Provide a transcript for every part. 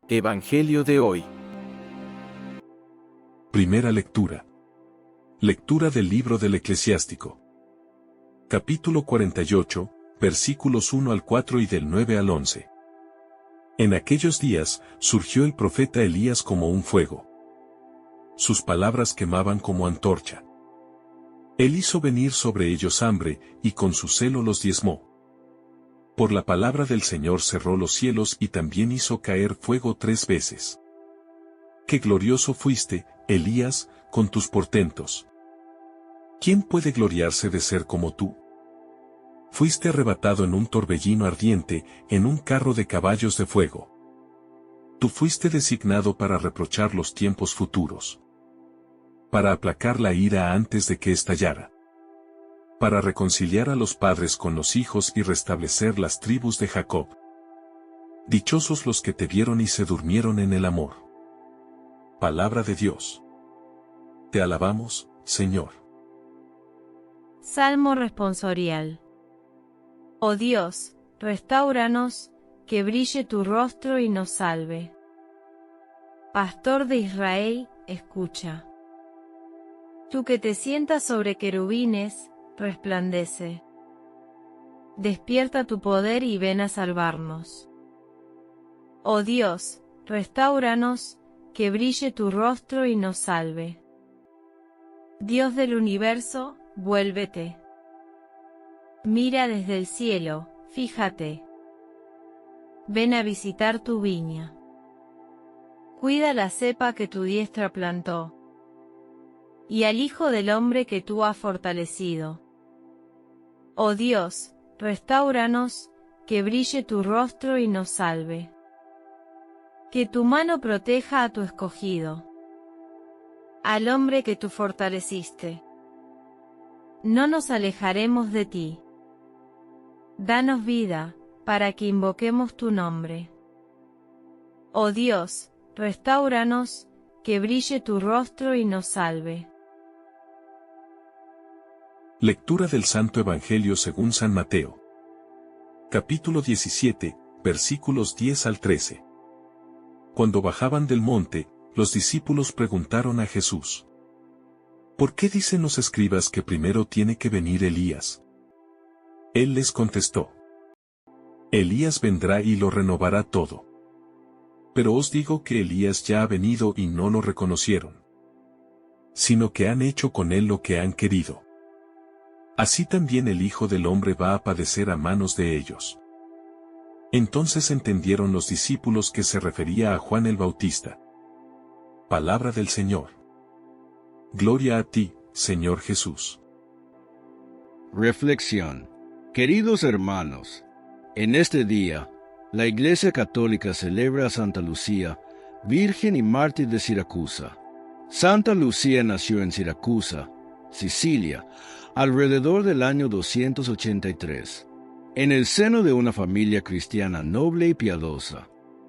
Evangelio de hoy. Primera lectura. Lectura del libro del Eclesiástico. Capítulo 48, versículos 1 al 4 y del 9 al 11. En aquellos días, surgió el profeta Elías como un fuego. Sus palabras quemaban como antorcha. Él hizo venir sobre ellos hambre, y con su celo los diezmó. Por la palabra del Señor cerró los cielos y también hizo caer fuego 3 veces. Qué glorioso fuiste, Elías, con tus portentos. ¿Quién puede gloriarse de ser como tú? Fuiste arrebatado en un torbellino ardiente, en un carro de caballos de fuego. Tú fuiste designado para reprochar los tiempos futuros, para aplacar la ira antes de que estallara, para reconciliar a los padres con los hijos y restablecer las tribus de Jacob. Dichosos los que te vieron y se durmieron en el amor. Palabra de Dios. Te alabamos, Señor. Salmo responsorial. Oh Dios, restáuranos, que brille tu rostro y nos salve. Pastor de Israel, escucha. Tú que te sientas sobre querubines, resplandece. Despierta tu poder y ven a salvarnos. Oh Dios, restáuranos, que brille tu rostro y nos salve. Dios del universo, vuélvete. Mira desde el cielo, fíjate. Ven a visitar tu viña. Cuida la cepa que tu diestra plantó, y al Hijo del Hombre que tú has fortalecido. Oh Dios, restáuranos, que brille tu rostro y nos salve. Que tu mano proteja a tu escogido, al hombre que tú fortaleciste. No nos alejaremos de ti. Danos vida, para que invoquemos tu nombre. Oh Dios, restáuranos, que brille tu rostro y nos salve. Lectura del Santo Evangelio según San Mateo. Capítulo 17, versículos 10 al 13. Cuando bajaban del monte, los discípulos preguntaron a Jesús: ¿Por qué dicen los escribas que primero tiene que venir Elías? Él les contestó: Elías vendrá y lo renovará todo. Pero os digo que Elías ya ha venido y no lo reconocieron, sino que han hecho con él lo que han querido. Así también el Hijo del Hombre va a padecer a manos de ellos. Entonces entendieron los discípulos que se refería a Juan el Bautista. Palabra del Señor. Gloria a ti, Señor Jesús. Reflexión. Queridos hermanos, en este día, la Iglesia Católica celebra a Santa Lucía, Virgen y Mártir de Siracusa. Santa Lucía nació en Siracusa, Sicilia, alrededor del año 283, en el seno de una familia cristiana noble y piadosa.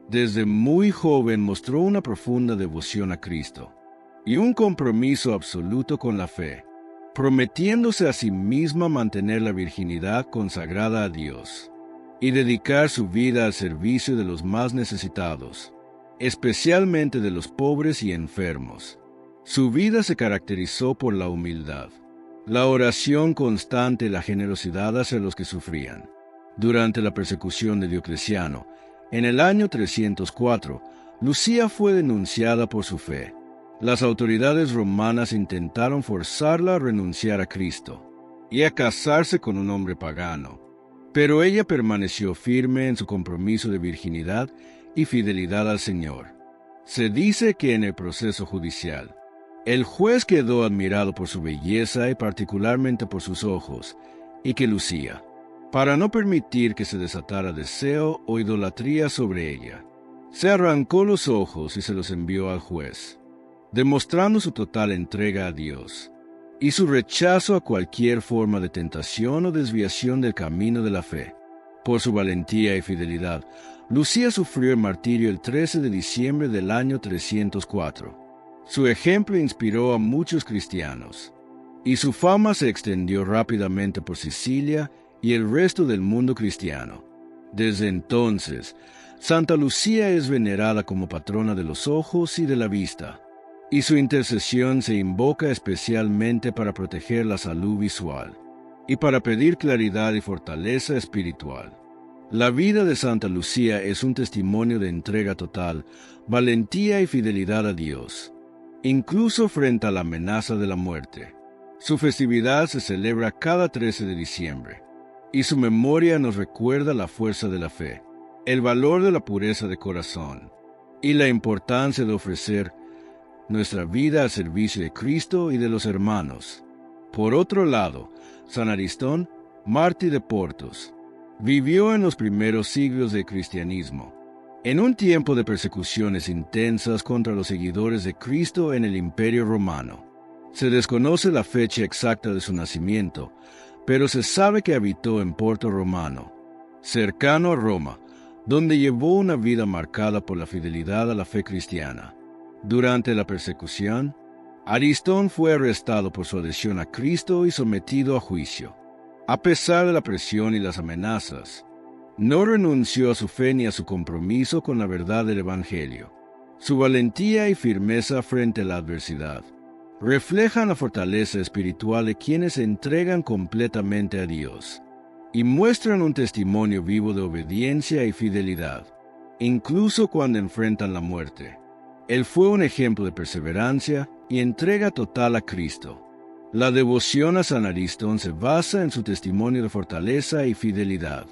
Desde muy joven mostró una profunda devoción a Cristo y un compromiso absoluto con la fe, prometiéndose a sí misma mantener la virginidad consagrada a Dios y dedicar su vida al servicio de los más necesitados, especialmente de los pobres y enfermos. Su vida se caracterizó por la humildad, la oración constante y la generosidad hacia los que sufrían. Durante la persecución de Diocleciano, en el año 304, Lucía fue denunciada por su fe. Las autoridades romanas intentaron forzarla a renunciar a Cristo y a casarse con un hombre pagano, pero ella permaneció firme en su compromiso de virginidad y fidelidad al Señor. Se dice que en el proceso judicial, el juez quedó admirado por su belleza y particularmente por sus ojos, y que Lucía, para no permitir que se desatara deseo o idolatría sobre ella, se arrancó los ojos y se los envió al juez, demostrando su total entrega a Dios y su rechazo a cualquier forma de tentación o desviación del camino de la fe. Por su valentía y fidelidad, Lucía sufrió el martirio el 13 de diciembre del año 304. Su ejemplo inspiró a muchos cristianos, y su fama se extendió rápidamente por Sicilia y el resto del mundo cristiano. Desde entonces, Santa Lucía es venerada como patrona de los ojos y de la vista, y su intercesión se invoca especialmente para proteger la salud visual y para pedir claridad y fortaleza espiritual. La vida de Santa Lucía es un testimonio de entrega total, valentía y fidelidad a Dios, incluso frente a la amenaza de la muerte. Su festividad se celebra cada 13 de diciembre, y su memoria nos recuerda la fuerza de la fe, el valor de la pureza de corazón y la importancia de ofrecer nuestra vida al servicio de Cristo y de los hermanos. Por otro lado, San Aristón, mártir de Portos, vivió en los primeros siglos del cristianismo, en un tiempo de persecuciones intensas contra los seguidores de Cristo en el Imperio Romano. Se desconoce la fecha exacta de su nacimiento, pero se sabe que habitó en Porto Romano, cercano a Roma, donde llevó una vida marcada por la fidelidad a la fe cristiana. Durante la persecución, Aristón fue arrestado por su adhesión a Cristo y sometido a juicio. A pesar de la presión y las amenazas, no renunció a su fe ni a su compromiso con la verdad del Evangelio. Su valentía y firmeza frente a la adversidad reflejan la fortaleza espiritual de quienes se entregan completamente a Dios y muestran un testimonio vivo de obediencia y fidelidad, incluso cuando enfrentan la muerte. Él fue un ejemplo de perseverancia y entrega total a Cristo. La devoción a San Aristón se basa en su testimonio de fortaleza y fidelidad,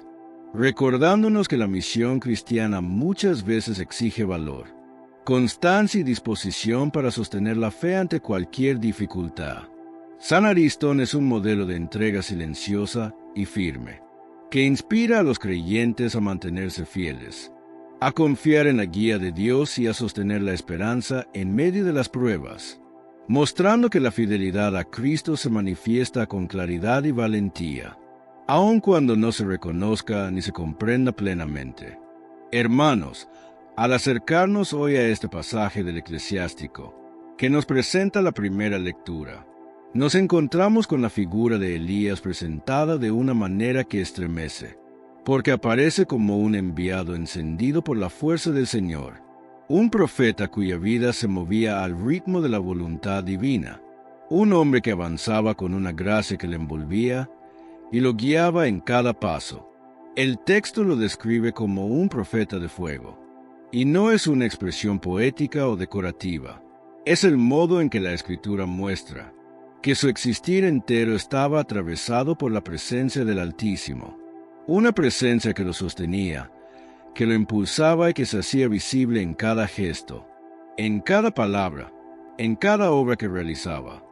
recordándonos que la misión cristiana muchas veces exige valor, constancia y disposición para sostener la fe ante cualquier dificultad. San Aristón es un modelo de entrega silenciosa y firme, que inspira a los creyentes a mantenerse fieles, a confiar en la guía de Dios y a sostener la esperanza en medio de las pruebas, mostrando que la fidelidad a Cristo se manifiesta con claridad y valentía, aun cuando no se reconozca ni se comprenda plenamente. Hermanos, al acercarnos hoy a este pasaje del Eclesiástico, que nos presenta la primera lectura, nos encontramos con la figura de Elías presentada de una manera que estremece, porque aparece como un enviado encendido por la fuerza del Señor, un profeta cuya vida se movía al ritmo de la voluntad divina, un hombre que avanzaba con una gracia que le envolvía y lo guiaba en cada paso. El texto lo describe como un profeta de fuego, y no es una expresión poética o decorativa, es el modo en que la Escritura muestra que su existir entero estaba atravesado por la presencia del Altísimo, una presencia que lo sostenía, que lo impulsaba y que se hacía visible en cada gesto, en cada palabra, en cada obra que realizaba.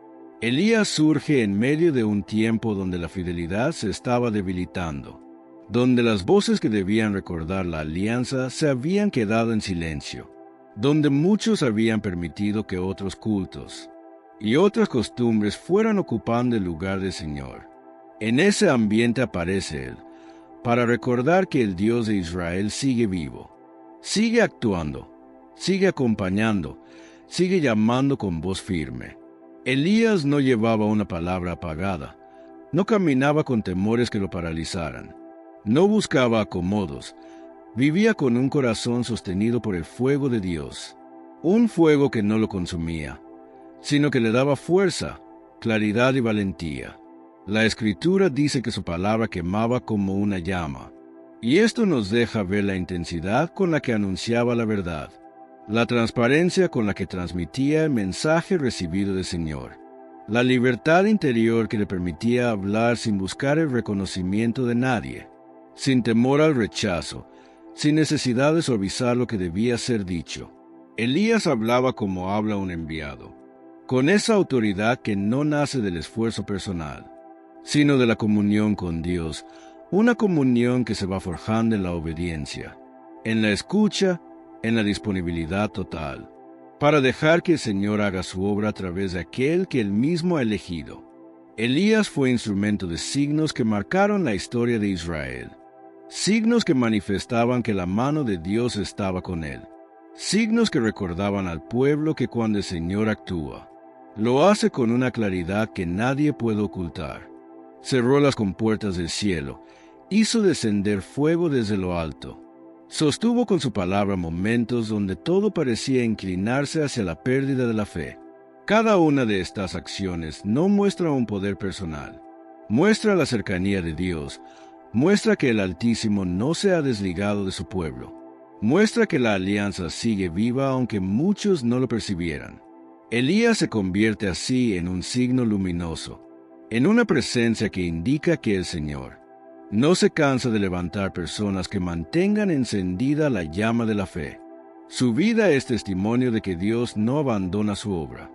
Elías surge en medio de un tiempo donde la fidelidad se estaba debilitando, donde las voces que debían recordar la alianza se habían quedado en silencio, donde muchos habían permitido que otros cultos y otras costumbres fueran ocupando el lugar del Señor. En ese ambiente aparece Él, para recordar que el Dios de Israel sigue vivo, sigue actuando, sigue acompañando, sigue llamando con voz firme. Elías no llevaba una palabra apagada, no caminaba con temores que lo paralizaran, no buscaba acomodos, vivía con un corazón sostenido por el fuego de Dios, un fuego que no lo consumía, sino que le daba fuerza, claridad y valentía. La Escritura dice que su palabra quemaba como una llama, y esto nos deja ver la intensidad con la que anunciaba la verdad, la transparencia con la que transmitía el mensaje recibido del Señor, la libertad interior que le permitía hablar sin buscar el reconocimiento de nadie, sin temor al rechazo, sin necesidad de suavizar lo que debía ser dicho. Elías hablaba como habla un enviado, con esa autoridad que no nace del esfuerzo personal, sino de la comunión con Dios, una comunión que se va forjando en la obediencia, en la escucha, en la disponibilidad total, para dejar que el Señor haga su obra a través de aquel que Él mismo ha elegido. Elías fue instrumento de signos que marcaron la historia de Israel, signos que manifestaban que la mano de Dios estaba con él, signos que recordaban al pueblo que cuando el Señor actúa, lo hace con una claridad que nadie puede ocultar. Cerró las compuertas del cielo, hizo descender fuego desde lo alto, Sostuvo con su palabra momentos donde todo parecía inclinarse hacia la pérdida de la fe. Cada una de estas acciones no muestra un poder personal, muestra la cercanía de Dios, muestra que el Altísimo no se ha desligado de su pueblo, muestra que la alianza sigue viva aunque muchos no lo percibieran. Elías se convierte así en un signo luminoso, en una presencia que indica que el Señor no se cansa de levantar personas que mantengan encendida la llama de la fe. Su vida es testimonio de que Dios no abandona su obra,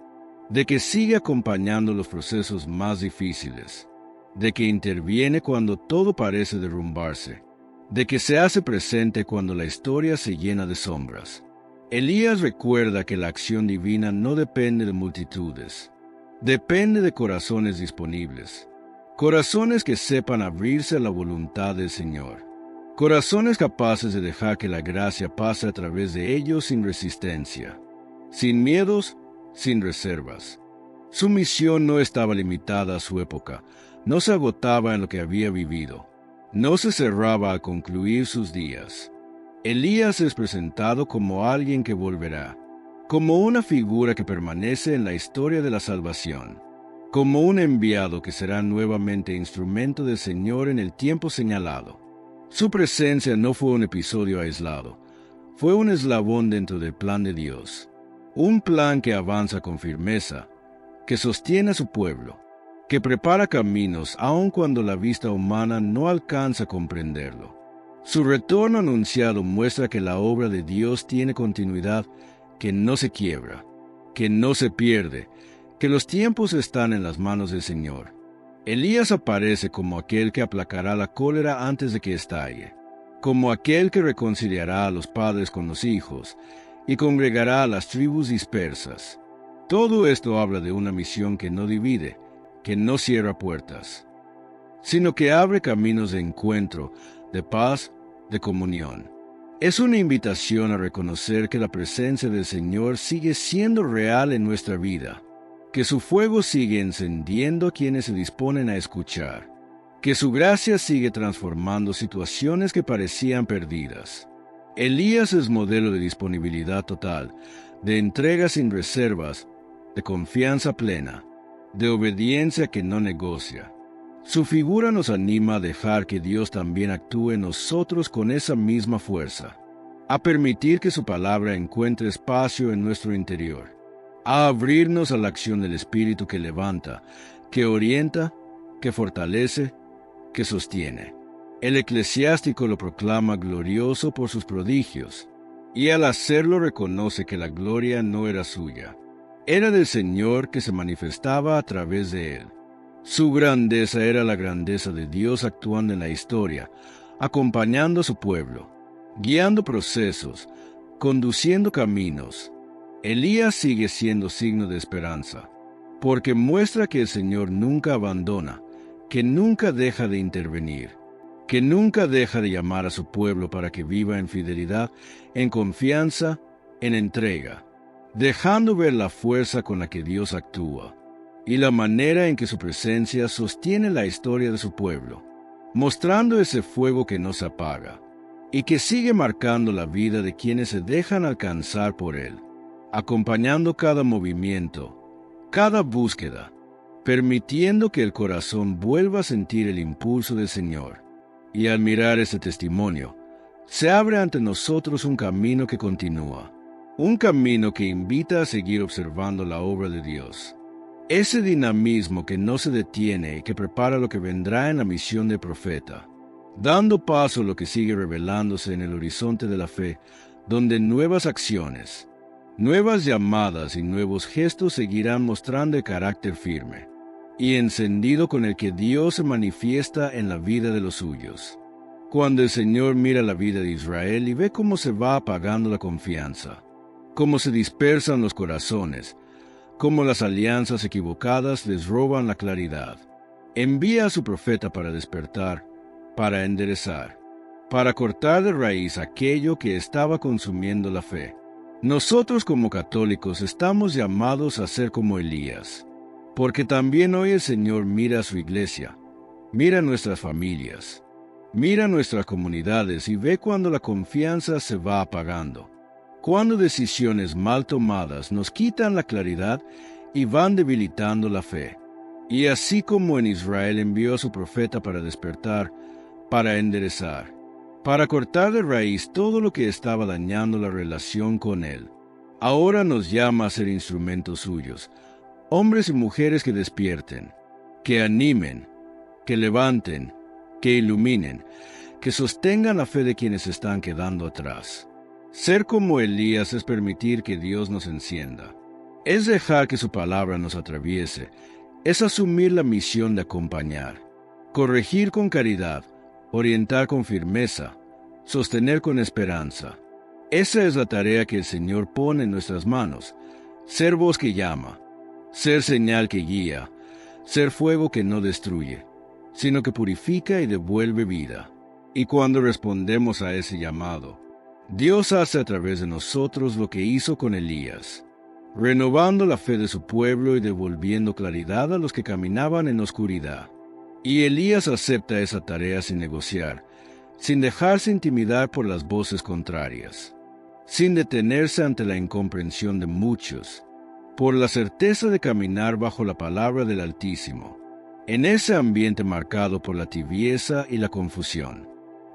de que sigue acompañando los procesos más difíciles, de que interviene cuando todo parece derrumbarse, de que se hace presente cuando la historia se llena de sombras. Elías recuerda que la acción divina no depende de multitudes, depende de corazones disponibles, corazones que sepan abrirse a la voluntad del Señor, corazones capaces de dejar que la gracia pase a través de ellos sin resistencia, sin miedos, sin reservas. Su misión no estaba limitada a su época, no se agotaba en lo que había vivido, no se cerraba al concluir sus días. Elías es presentado como alguien que volverá, como una figura que permanece en la historia de la salvación, como un enviado que será nuevamente instrumento del Señor en el tiempo señalado. Su presencia no fue un episodio aislado, fue un eslabón dentro del plan de Dios, un plan que avanza con firmeza, que sostiene a su pueblo, que prepara caminos aun cuando la vista humana no alcanza a comprenderlo. Su retorno anunciado muestra que la obra de Dios tiene continuidad, que no se quiebra, que no se pierde, que los tiempos están en las manos del Señor. Elías aparece como aquel que aplacará la cólera antes de que estalle, como aquel que reconciliará a los padres con los hijos y congregará a las tribus dispersas. Todo esto habla de una misión que no divide, que no cierra puertas, sino que abre caminos de encuentro, de paz, de comunión. Es una invitación a reconocer que la presencia del Señor sigue siendo real en nuestra vida, que su fuego sigue encendiendo a quienes se disponen a escuchar, que su gracia sigue transformando situaciones que parecían perdidas. Elías es modelo de disponibilidad total, de entrega sin reservas, de confianza plena, de obediencia que no negocia. Su figura nos anima a dejar que Dios también actúe en nosotros con esa misma fuerza, a permitir que su palabra encuentre espacio en nuestro interior, a abrirnos a la acción del Espíritu que levanta, que orienta, que fortalece, que sostiene. El eclesiástico lo proclama glorioso por sus prodigios, y al hacerlo reconoce que la gloria no era suya, era del Señor que se manifestaba a través de él. Su grandeza era la grandeza de Dios actuando en la historia, acompañando a su pueblo, guiando procesos, conduciendo caminos. Elías sigue siendo signo de esperanza, porque muestra que el Señor nunca abandona, que nunca deja de intervenir, que nunca deja de llamar a su pueblo para que viva en fidelidad, en confianza, en entrega, dejando ver la fuerza con la que Dios actúa y la manera en que su presencia sostiene la historia de su pueblo, mostrando ese fuego que no se apaga y que sigue marcando la vida de quienes se dejan alcanzar por él, acompañando cada movimiento, cada búsqueda, permitiendo que el corazón vuelva a sentir el impulso del Señor. Y al mirar ese testimonio, se abre ante nosotros un camino que continúa, un camino que invita a seguir observando la obra de Dios. Ese dinamismo que no se detiene y que prepara lo que vendrá en la misión del profeta, dando paso a lo que sigue revelándose en el horizonte de la fe, donde nuevas acciones, nuevas llamadas y nuevos gestos seguirán mostrando el carácter firme y encendido con el que Dios se manifiesta en la vida de los suyos. Cuando el Señor mira la vida de Israel y ve cómo se va apagando la confianza, cómo se dispersan los corazones, cómo las alianzas equivocadas les roban la claridad, envía a su profeta para despertar, para enderezar, para cortar de raíz aquello que estaba consumiendo la fe. Nosotros como católicos estamos llamados a ser como Elías, porque también hoy el Señor mira a su iglesia, mira a nuestras familias, Mira nuestras comunidades y ve cuando la confianza se va apagando, cuando decisiones mal tomadas nos quitan la claridad y van debilitando la fe. Y así como en Israel envió a su profeta para despertar, para enderezar, para cortar de raíz todo lo que estaba dañando la relación con Él, ahora nos llama a ser instrumentos suyos, hombres y mujeres que despierten, que animen, que levanten, que iluminen, que sostengan la fe de quienes están quedando atrás. Ser como Elías es permitir que Dios nos encienda. Es dejar que su palabra nos atraviese. Es asumir la misión de acompañar, corregir con caridad, orientar con firmeza, sostener con esperanza. Esa es la tarea que el Señor pone en nuestras manos. Ser voz que llama, ser señal que guía, ser fuego que no destruye, sino que purifica y devuelve vida. Y cuando respondemos a ese llamado, Dios hace a través de nosotros lo que hizo con Elías, renovando la fe de su pueblo y devolviendo claridad a los que caminaban en oscuridad. Y Elías acepta esa tarea sin negociar, sin dejarse intimidar por las voces contrarias, sin detenerse ante la incomprensión de muchos, por la certeza de caminar bajo la palabra del Altísimo, en ese ambiente marcado por la tibieza y la confusión.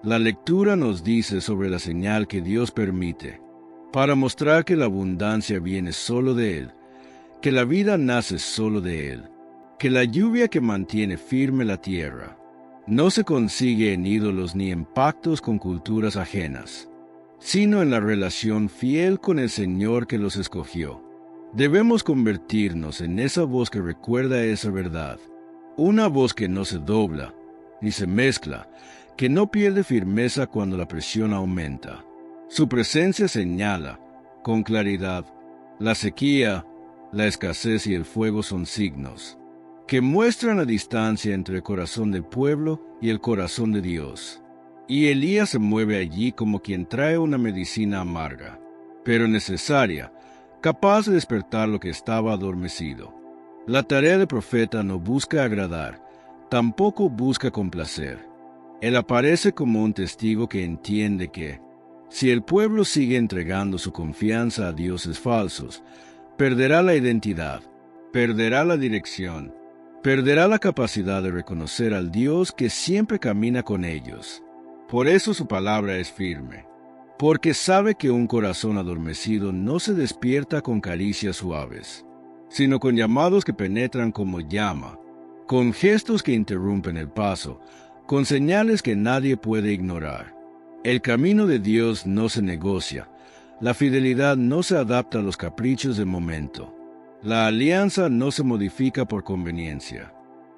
La lectura nos dice sobre la señal que Dios permite, para mostrar que la abundancia viene solo de Él, que la vida nace solo de Él, que la lluvia que mantiene firme la tierra no se consigue en ídolos ni en pactos con culturas ajenas, sino en la relación fiel con el Señor que los escogió. Debemos convertirnos en esa voz que recuerda esa verdad, una voz que no se dobla, ni se mezcla, que no pierde firmeza cuando la presión aumenta. Su presencia señala, con claridad, la sequía, la escasez y el fuego son signos, que muestran la distancia entre el corazón del pueblo y el corazón de Dios. Y Elías se mueve allí como quien trae una medicina amarga, pero necesaria, capaz de despertar lo que estaba adormecido. La tarea del profeta no busca agradar, tampoco busca complacer. Él aparece como un testigo que entiende que, si el pueblo sigue entregando su confianza a dioses falsos, perderá la identidad, perderá la dirección, perderá la capacidad de reconocer al Dios que siempre camina con ellos. Por eso su palabra es firme, porque sabe que un corazón adormecido no se despierta con caricias suaves, sino con llamados que penetran como llama, con gestos que interrumpen el paso, con señales que nadie puede ignorar. El camino de Dios no se negocia, la fidelidad no se adapta a los caprichos del momento, la alianza no se modifica por conveniencia.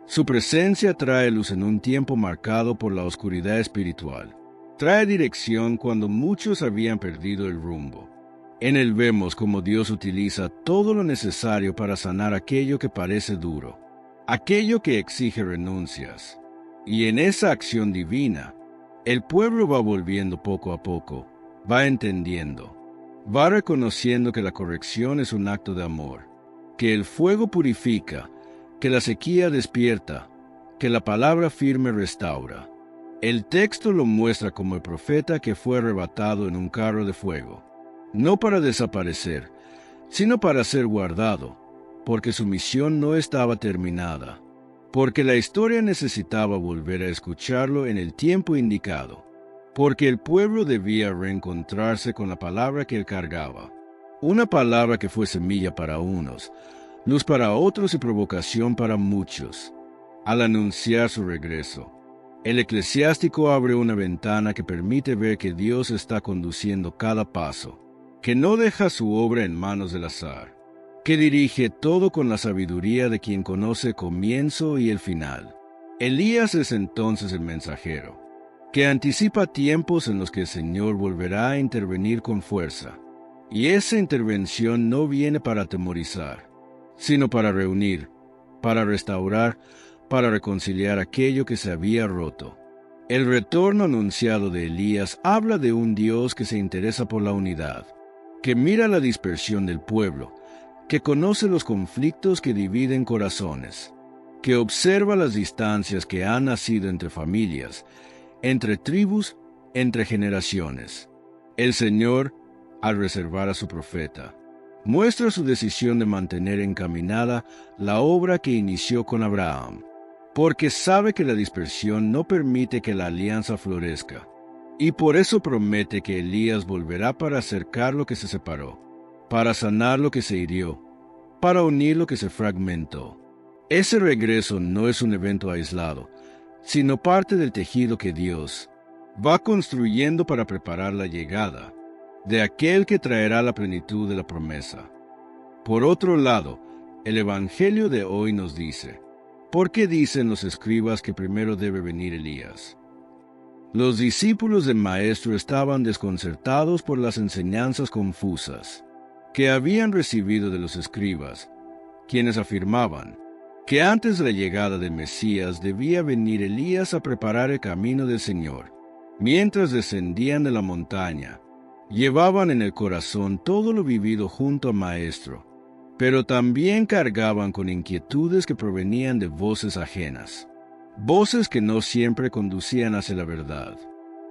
Su presencia trae luz en un tiempo marcado por la oscuridad espiritual. Trae dirección cuando muchos habían perdido el rumbo. En él vemos cómo Dios utiliza todo lo necesario para sanar aquello que parece duro, aquello que exige renuncias. Y en esa acción divina, el pueblo va volviendo poco a poco, va entendiendo, va reconociendo que la corrección es un acto de amor, que el fuego purifica, que la sequía despierta, que la palabra firme restaura. El texto lo muestra como el profeta que fue arrebatado en un carro de fuego, no para desaparecer, sino para ser guardado, porque su misión no estaba terminada, porque la historia necesitaba volver a escucharlo en el tiempo indicado, porque el pueblo debía reencontrarse con la palabra que él cargaba, una palabra que fue semilla para unos, luz para otros y provocación para muchos. Al anunciar su regreso, el eclesiástico abre una ventana que permite ver que Dios está conduciendo cada paso, que no deja su obra en manos del azar, que dirige todo con la sabiduría de quien conoce el comienzo y el final. Elías es entonces el mensajero, que anticipa tiempos en los que el Señor volverá a intervenir con fuerza, y esa intervención no viene para atemorizar, sino para reunir, para restaurar, para reconciliar aquello que se había roto. El retorno anunciado de Elías habla de un Dios que se interesa por la unidad, que mira la dispersión del pueblo, que conoce los conflictos que dividen corazones, que observa las distancias que han nacido entre familias, entre tribus, entre generaciones. El Señor, al reservar a su profeta, muestra su decisión de mantener encaminada la obra que inició con Abraham, porque sabe que la dispersión no permite que la alianza florezca, y por eso promete que Elías volverá para acercar lo que se separó, para sanar lo que se hirió, para unir lo que se fragmentó. Ese regreso no es un evento aislado, sino parte del tejido que Dios va construyendo para preparar la llegada de aquel que traerá la plenitud de la promesa. Por otro lado, el Evangelio de hoy nos dice, ¿por qué dicen los escribas que primero debe venir Elías? Los discípulos del Maestro estaban desconcertados por las enseñanzas confusas que habían recibido de los escribas, quienes afirmaban que antes de la llegada del Mesías debía venir Elías a preparar el camino del Señor. Mientras descendían de la montaña, llevaban en el corazón todo lo vivido junto al Maestro, pero también cargaban con inquietudes que provenían de voces ajenas, voces que no siempre conducían hacia la verdad.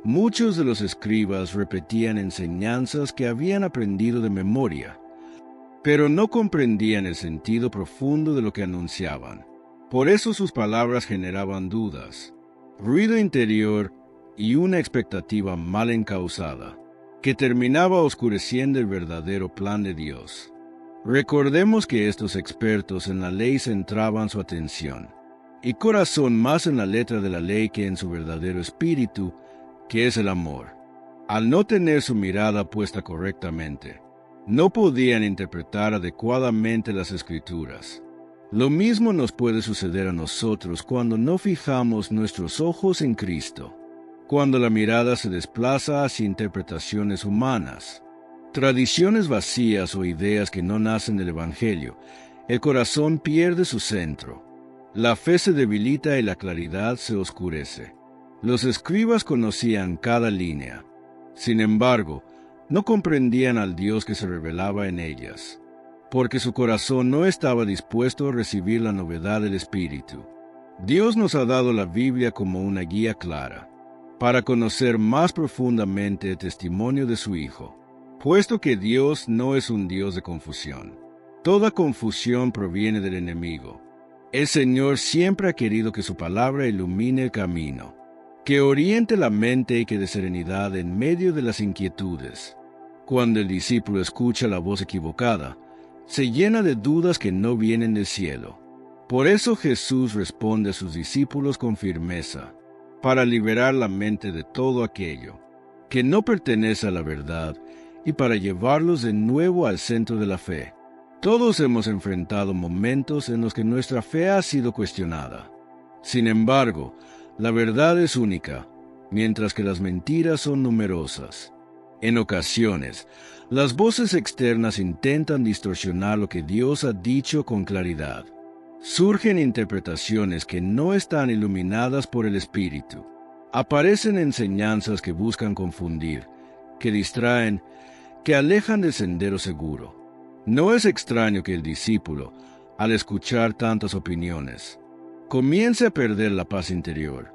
Muchos de los escribas repetían enseñanzas que habían aprendido de memoria, pero no comprendían el sentido profundo de lo que anunciaban. Por eso sus palabras generaban dudas, ruido interior y una expectativa mal encauzada, que terminaba oscureciendo el verdadero plan de Dios. Recordemos que estos expertos en la ley centraban su atención y corazón más en la letra de la ley que en su verdadero espíritu, que es el amor. Al no tener su mirada puesta correctamente, no podían interpretar adecuadamente las Escrituras. Lo mismo nos puede suceder a nosotros cuando no fijamos nuestros ojos en Cristo, cuando la mirada se desplaza hacia interpretaciones humanas, tradiciones vacías o ideas que no nacen del Evangelio. El corazón pierde su centro, la fe se debilita y la claridad se oscurece. Los escribas conocían cada línea, sin embargo, no comprendían al Dios que se revelaba en ellas, porque su corazón no estaba dispuesto a recibir la novedad del Espíritu. Dios nos ha dado la Biblia como una guía clara, para conocer más profundamente el testimonio de su Hijo, puesto que Dios no es un Dios de confusión. Toda confusión proviene del enemigo. El Señor siempre ha querido que su palabra ilumine el camino, que oriente la mente y que dé serenidad en medio de las inquietudes. Cuando el discípulo escucha la voz equivocada, se llena de dudas que no vienen del cielo. Por eso Jesús responde a sus discípulos con firmeza, para liberar la mente de todo aquello que no pertenece a la verdad y para llevarlos de nuevo al centro de la fe. Todos hemos enfrentado momentos en los que nuestra fe ha sido cuestionada. Sin embargo, la verdad es única, mientras que las mentiras son numerosas. En ocasiones, las voces externas intentan distorsionar lo que Dios ha dicho con claridad. Surgen interpretaciones que no están iluminadas por el Espíritu. Aparecen enseñanzas que buscan confundir, que distraen, que alejan del sendero seguro. No es extraño que el discípulo, al escuchar tantas opiniones, comience a perder la paz interior,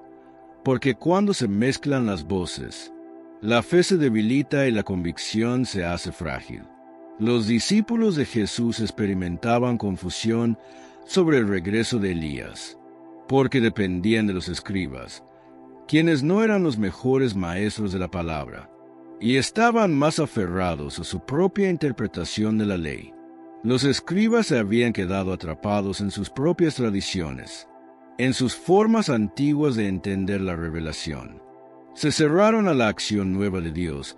porque cuando se mezclan las voces, la fe se debilita y la convicción se hace frágil. Los discípulos de Jesús experimentaban confusión sobre el regreso de Elías, porque dependían de los escribas, quienes no eran los mejores maestros de la palabra, y estaban más aferrados a su propia interpretación de la ley. Los escribas se habían quedado atrapados en sus propias tradiciones, en sus formas antiguas de entender la revelación. Se cerraron a la acción nueva de Dios,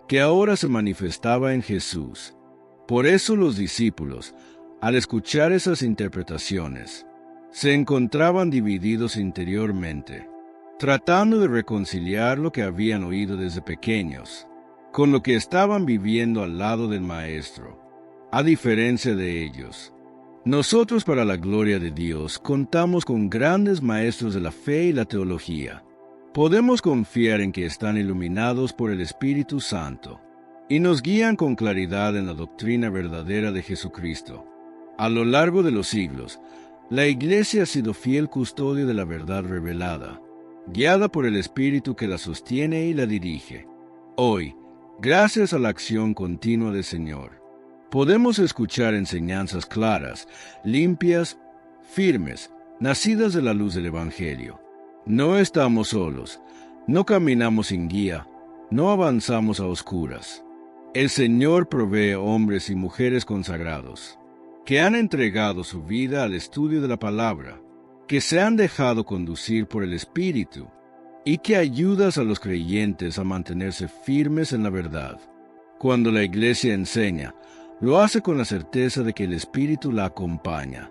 que ahora se manifestaba en Jesús. Por eso los discípulos, al escuchar esas interpretaciones, se encontraban divididos interiormente, tratando de reconciliar lo que habían oído desde pequeños, con lo que estaban viviendo al lado del Maestro. A diferencia de ellos, nosotros, para la gloria de Dios, contamos con grandes maestros de la fe y la teología. Podemos confiar en que están iluminados por el Espíritu Santo y nos guían con claridad en la doctrina verdadera de Jesucristo. A lo largo de los siglos, la Iglesia ha sido fiel custodio de la verdad revelada, guiada por el Espíritu que la sostiene y la dirige. Hoy, gracias a la acción continua del Señor, podemos escuchar enseñanzas claras, limpias, firmes, nacidas de la luz del Evangelio. No estamos solos, no caminamos sin guía, no avanzamos a oscuras. El Señor provee hombres y mujeres consagrados, que han entregado su vida al estudio de la palabra, que se han dejado conducir por el Espíritu, y que ayudas a los creyentes a mantenerse firmes en la verdad. Cuando la Iglesia enseña, lo hace con la certeza de que el Espíritu la acompaña.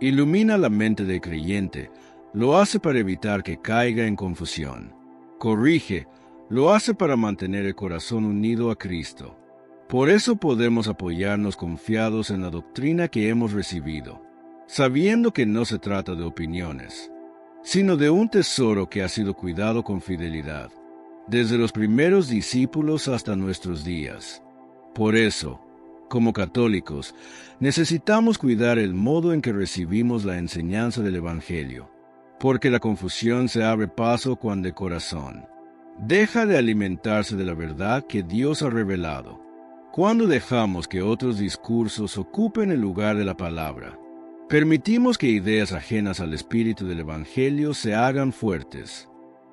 Ilumina la mente del creyente, lo hace para evitar que caiga en confusión. Corrige, lo hace para mantener el corazón unido a Cristo. Por eso podemos apoyarnos confiados en la doctrina que hemos recibido, sabiendo que no se trata de opiniones, sino de un tesoro que ha sido cuidado con fidelidad, desde los primeros discípulos hasta nuestros días. Por eso, como católicos, necesitamos cuidar el modo en que recibimos la enseñanza del Evangelio, porque la confusión se abre paso cuando el corazón deja de alimentarse de la verdad que Dios ha revelado. Cuando dejamos que otros discursos ocupen el lugar de la palabra, permitimos que ideas ajenas al espíritu del Evangelio se hagan fuertes.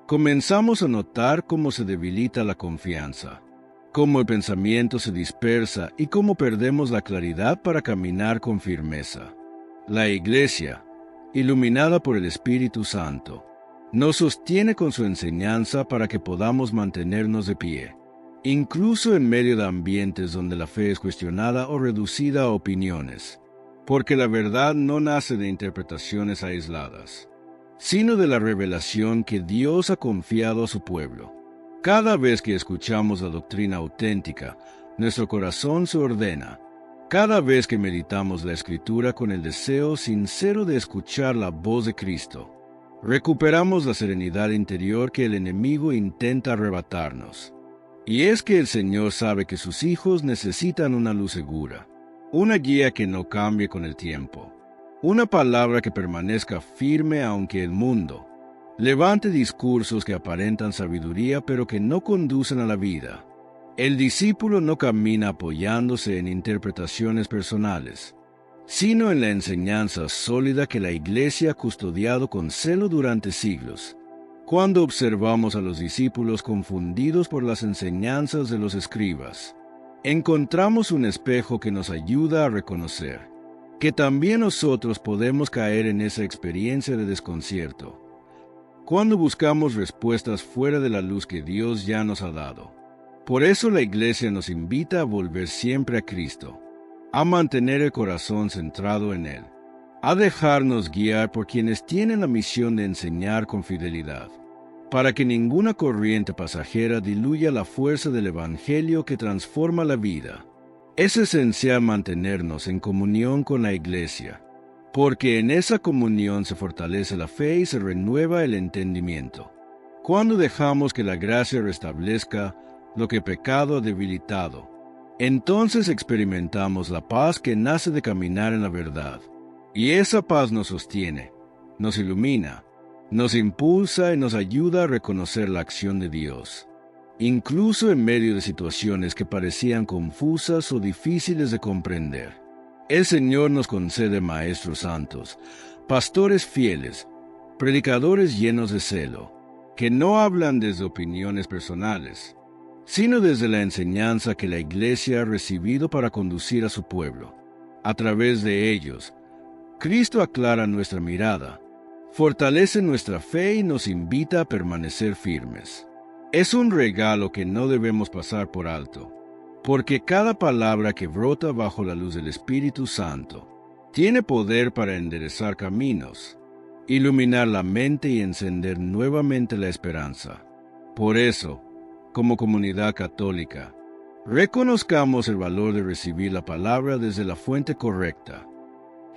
Comenzamos a notar cómo se debilita la confianza, cómo el pensamiento se dispersa y cómo perdemos la claridad para caminar con firmeza. La Iglesia, iluminada por el Espíritu Santo, nos sostiene con su enseñanza para que podamos mantenernos de pie, incluso en medio de ambientes donde la fe es cuestionada o reducida a opiniones, porque la verdad no nace de interpretaciones aisladas, sino de la revelación que Dios ha confiado a su pueblo. Cada vez que escuchamos la doctrina auténtica, nuestro corazón se ordena. Cada vez que meditamos la Escritura con el deseo sincero de escuchar la voz de Cristo, recuperamos la serenidad interior que el enemigo intenta arrebatarnos. Y es que el Señor sabe que sus hijos necesitan una luz segura, una guía que no cambie con el tiempo, una palabra que permanezca firme aunque el mundo levante discursos que aparentan sabiduría pero que no conducen a la vida. El discípulo no camina apoyándose en interpretaciones personales, sino en la enseñanza sólida que la Iglesia ha custodiado con celo durante siglos. Cuando observamos a los discípulos confundidos por las enseñanzas de los escribas, encontramos un espejo que nos ayuda a reconocer que también nosotros podemos caer en esa experiencia de desconcierto, cuando buscamos respuestas fuera de la luz que Dios ya nos ha dado. Por eso la Iglesia nos invita a volver siempre a Cristo, a mantener el corazón centrado en Él, a dejarnos guiar por quienes tienen la misión de enseñar con fidelidad, para que ninguna corriente pasajera diluya la fuerza del Evangelio que transforma la vida. Es esencial mantenernos en comunión con la Iglesia, porque en esa comunión se fortalece la fe y se renueva el entendimiento. Cuando dejamos que la gracia restablezca lo que pecado ha debilitado, entonces experimentamos la paz que nace de caminar en la verdad. Y esa paz nos sostiene, nos ilumina, nos impulsa y nos ayuda a reconocer la acción de Dios, incluso en medio de situaciones que parecían confusas o difíciles de comprender. El Señor nos concede maestros santos, pastores fieles, predicadores llenos de celo, que no hablan desde opiniones personales, sino desde la enseñanza que la Iglesia ha recibido para conducir a su pueblo. A través de ellos, Cristo aclara nuestra mirada, fortalece nuestra fe y nos invita a permanecer firmes. Es un regalo que no debemos pasar por alto, porque cada palabra que brota bajo la luz del Espíritu Santo tiene poder para enderezar caminos, iluminar la mente y encender nuevamente la esperanza. Por eso, como comunidad católica, reconozcamos el valor de recibir la palabra desde la fuente correcta.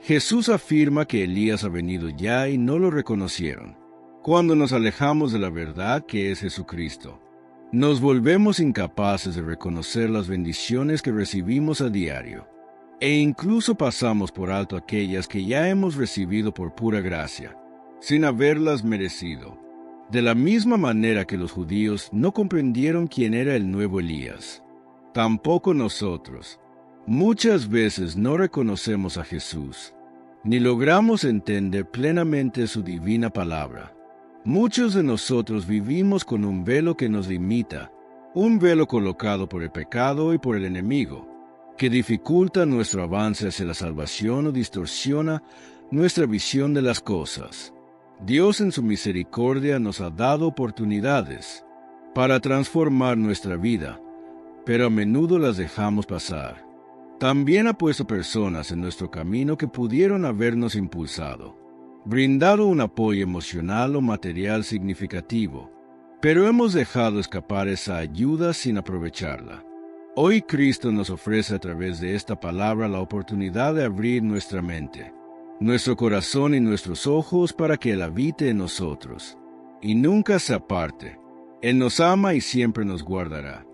Jesús afirma que Elías ha venido ya y no lo reconocieron. Cuando nos alejamos de la verdad que es Jesucristo, nos volvemos incapaces de reconocer las bendiciones que recibimos a diario, e incluso pasamos por alto aquellas que ya hemos recibido por pura gracia, sin haberlas merecido. de la misma manera que los judíos no comprendieron quién era el nuevo Elías. Tampoco nosotros. Muchas veces no reconocemos a Jesús, ni logramos entender plenamente su divina palabra. Muchos de nosotros vivimos con un velo que nos limita, un velo colocado por el pecado y por el enemigo, que dificulta nuestro avance hacia la salvación o distorsiona nuestra visión de las cosas. Dios en su misericordia nos ha dado oportunidades para transformar nuestra vida, pero a menudo las dejamos pasar. También ha puesto personas en nuestro camino que pudieron habernos impulsado, brindado un apoyo emocional o material significativo, pero hemos dejado escapar esa ayuda sin aprovecharla. Hoy Cristo nos ofrece a través de esta palabra la oportunidad de abrir nuestra mente, nuestro corazón y nuestros ojos para que Él habite en nosotros, y nunca se aparte. Él nos ama y siempre nos guardará.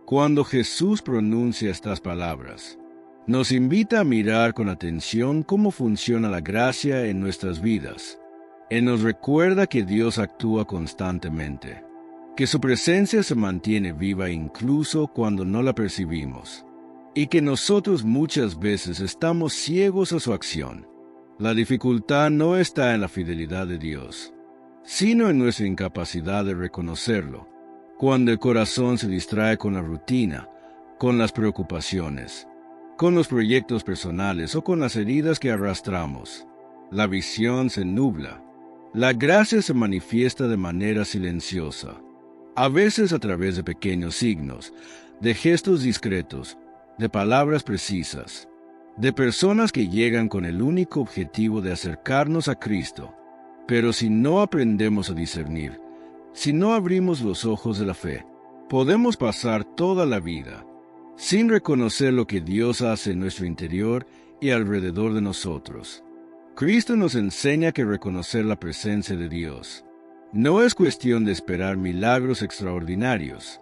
Cuando Jesús pronuncia estas palabras, nos invita a mirar con atención cómo funciona la gracia en nuestras vidas. Él nos recuerda que Dios actúa constantemente, que su presencia se mantiene viva incluso cuando no la percibimos, y que nosotros muchas veces estamos ciegos a su acción. La dificultad no está en la fidelidad de Dios, sino en nuestra incapacidad de reconocerlo, cuando el corazón se distrae con la rutina, con las preocupaciones, con los proyectos personales o con las heridas que arrastramos. La visión se nubla. La gracia se manifiesta de manera silenciosa, a veces a través de pequeños signos, de gestos discretos, de palabras precisas, de personas que llegan con el único objetivo de acercarnos a Cristo. Pero si no aprendemos a discernir, si no abrimos los ojos de la fe, podemos pasar toda la vida sin reconocer lo que Dios hace en nuestro interior y alrededor de nosotros. Cristo nos enseña que reconocer la presencia de Dios no es cuestión de esperar milagros extraordinarios,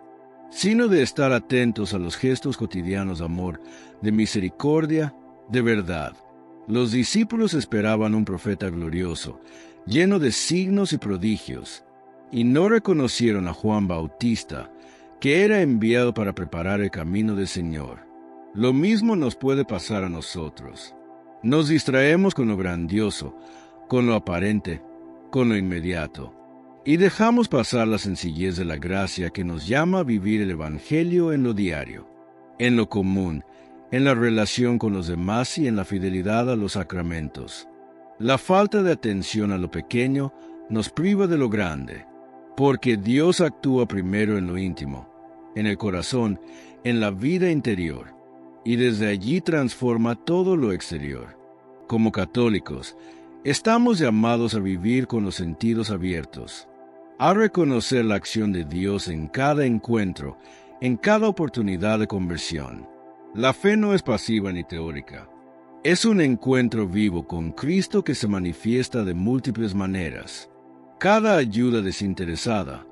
sino de estar atentos a los gestos cotidianos de amor, de misericordia, de verdad. Los discípulos esperaban un profeta glorioso, lleno de signos y prodigios, y no reconocieron a Juan Bautista, que era enviado para preparar el camino del Señor. Lo mismo nos puede pasar a nosotros. Nos distraemos con lo grandioso, con lo aparente, con lo inmediato, y dejamos pasar la sencillez de la gracia que nos llama a vivir el Evangelio en lo diario, en lo común, en la relación con los demás y en la fidelidad a los sacramentos. La falta de atención a lo pequeño nos priva de lo grande, porque Dios actúa primero en lo íntimo, en el corazón, en la vida interior, y desde allí transforma todo lo exterior. Como católicos, estamos llamados a vivir con los sentidos abiertos, a reconocer la acción de Dios en cada encuentro, en cada oportunidad de conversión. La fe no es pasiva ni teórica. Es un encuentro vivo con Cristo que se manifiesta de múltiples maneras. Cada ayuda desinteresada,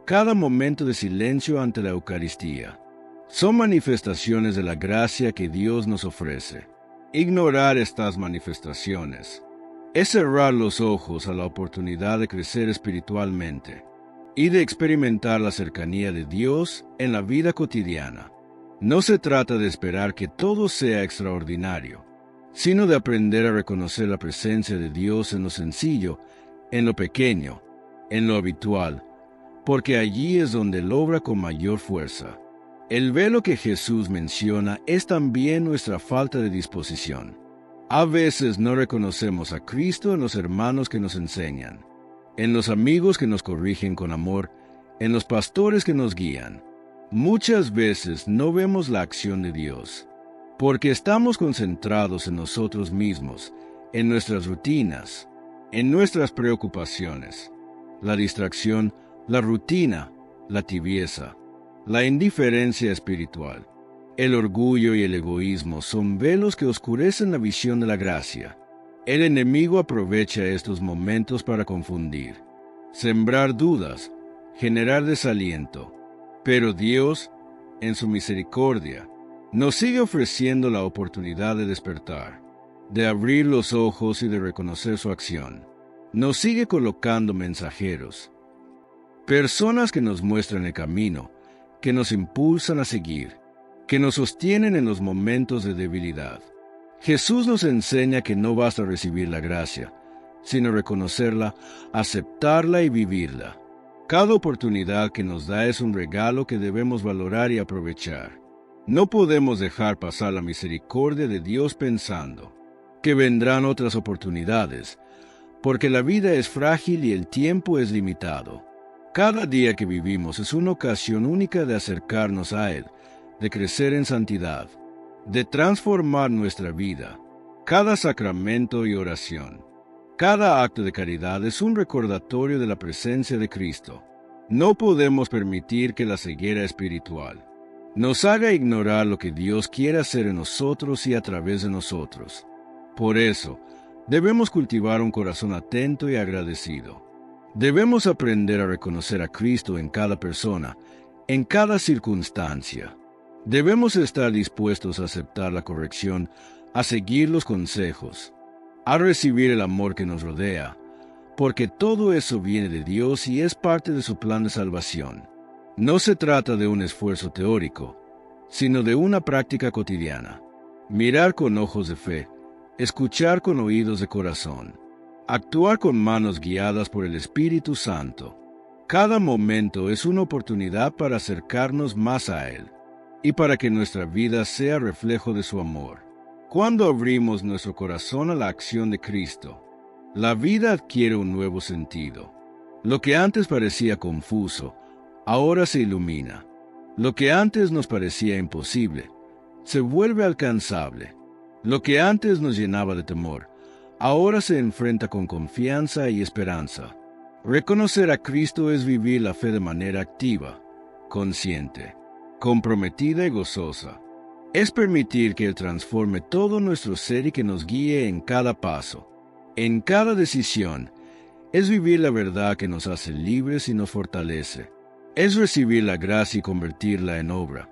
cada momento de silencio ante la Eucaristía, son manifestaciones de la gracia que Dios nos ofrece. Ignorar estas manifestaciones es cerrar los ojos a la oportunidad de crecer espiritualmente y de experimentar la cercanía de Dios en la vida cotidiana. No se trata de esperar que todo sea extraordinario, sino de aprender a reconocer la presencia de Dios en lo sencillo, en lo pequeño, en lo habitual, porque allí es donde Él obra con mayor fuerza. El velo que Jesús menciona es también nuestra falta de disposición. A veces no reconocemos a Cristo en los hermanos que nos enseñan, en los amigos que nos corrigen con amor, en los pastores que nos guían. Muchas veces no vemos la acción de Dios, porque estamos concentrados en nosotros mismos, en nuestras rutinas, en nuestras preocupaciones. La distracción, la rutina, la tibieza, la indiferencia espiritual, el orgullo y el egoísmo son velos que oscurecen la visión de la gracia. El enemigo aprovecha estos momentos para confundir, sembrar dudas, generar desaliento. Pero Dios, en su misericordia, nos sigue ofreciendo la oportunidad de despertar, de abrir los ojos y de reconocer su acción. Nos sigue colocando mensajeros, Personas que nos muestran el camino, que nos impulsan a seguir, que nos sostienen en los momentos de debilidad. Jesús nos enseña que no basta recibir la gracia, sino reconocerla, aceptarla y vivirla. Cada oportunidad que nos da es un regalo que debemos valorar y aprovechar. No podemos dejar pasar la misericordia de Dios pensando que vendrán otras oportunidades, porque la vida es frágil y el tiempo es limitado. Cada día que vivimos es una ocasión única de acercarnos a Él, de crecer en santidad, de transformar nuestra vida. Cada sacramento y oración, cada acto de caridad es un recordatorio de la presencia de Cristo. No podemos permitir que la ceguera espiritual nos haga ignorar lo que Dios quiere hacer en nosotros y a través de nosotros. Por eso, debemos cultivar un corazón atento y agradecido. Debemos aprender a reconocer a Cristo en cada persona, en cada circunstancia. Debemos estar dispuestos a aceptar la corrección, a seguir los consejos, a recibir el amor que nos rodea, porque todo eso viene de Dios y es parte de su plan de salvación. No se trata de un esfuerzo teórico, sino de una práctica cotidiana. Mirar con ojos de fe, escuchar con oídos de corazón, actuar con manos guiadas por el Espíritu Santo. Cada momento es una oportunidad para acercarnos más a Él y para que nuestra vida sea reflejo de su amor. Cuando abrimos nuestro corazón a la acción de Cristo, la vida adquiere un nuevo sentido. Lo que antes parecía confuso, ahora se ilumina. Lo que antes nos parecía imposible, se vuelve alcanzable. Lo que antes nos llenaba de temor, ahora se enfrenta con confianza y esperanza. Reconocer a Cristo es vivir la fe de manera activa, consciente, comprometida y gozosa. Es permitir que Él transforme todo nuestro ser y que nos guíe en cada paso, en cada decisión. Es vivir la verdad que nos hace libres y nos fortalece. Es recibir la gracia y convertirla en obra,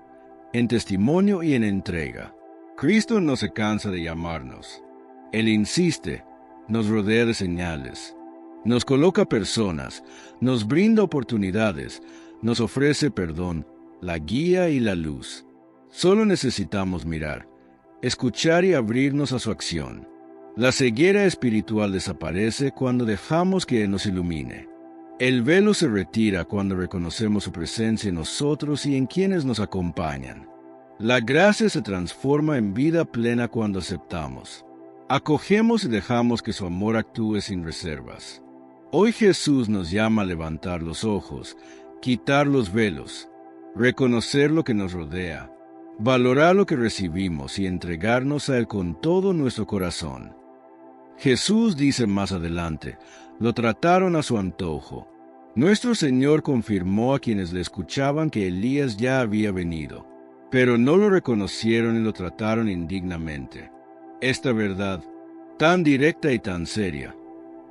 en testimonio y en entrega. Cristo no se cansa de llamarnos. Él insiste, nos rodea de señales, nos coloca personas, nos brinda oportunidades, nos ofrece perdón, la guía y la luz. Solo necesitamos mirar, escuchar y abrirnos a su acción. La ceguera espiritual desaparece cuando dejamos que Él nos ilumine. El velo se retira cuando reconocemos su presencia en nosotros y en quienes nos acompañan. La gracia se transforma en vida plena cuando aceptamos, acogemos y dejamos que su amor actúe sin reservas. Hoy Jesús nos llama a levantar los ojos, quitar los velos, reconocer lo que nos rodea, valorar lo que recibimos y entregarnos a Él con todo nuestro corazón. Jesús dice más adelante, lo trataron a su antojo. Nuestro Señor confirmó a quienes le escuchaban que Elías ya había venido, pero no lo reconocieron y lo trataron indignamente. Esta verdad, tan directa y tan seria,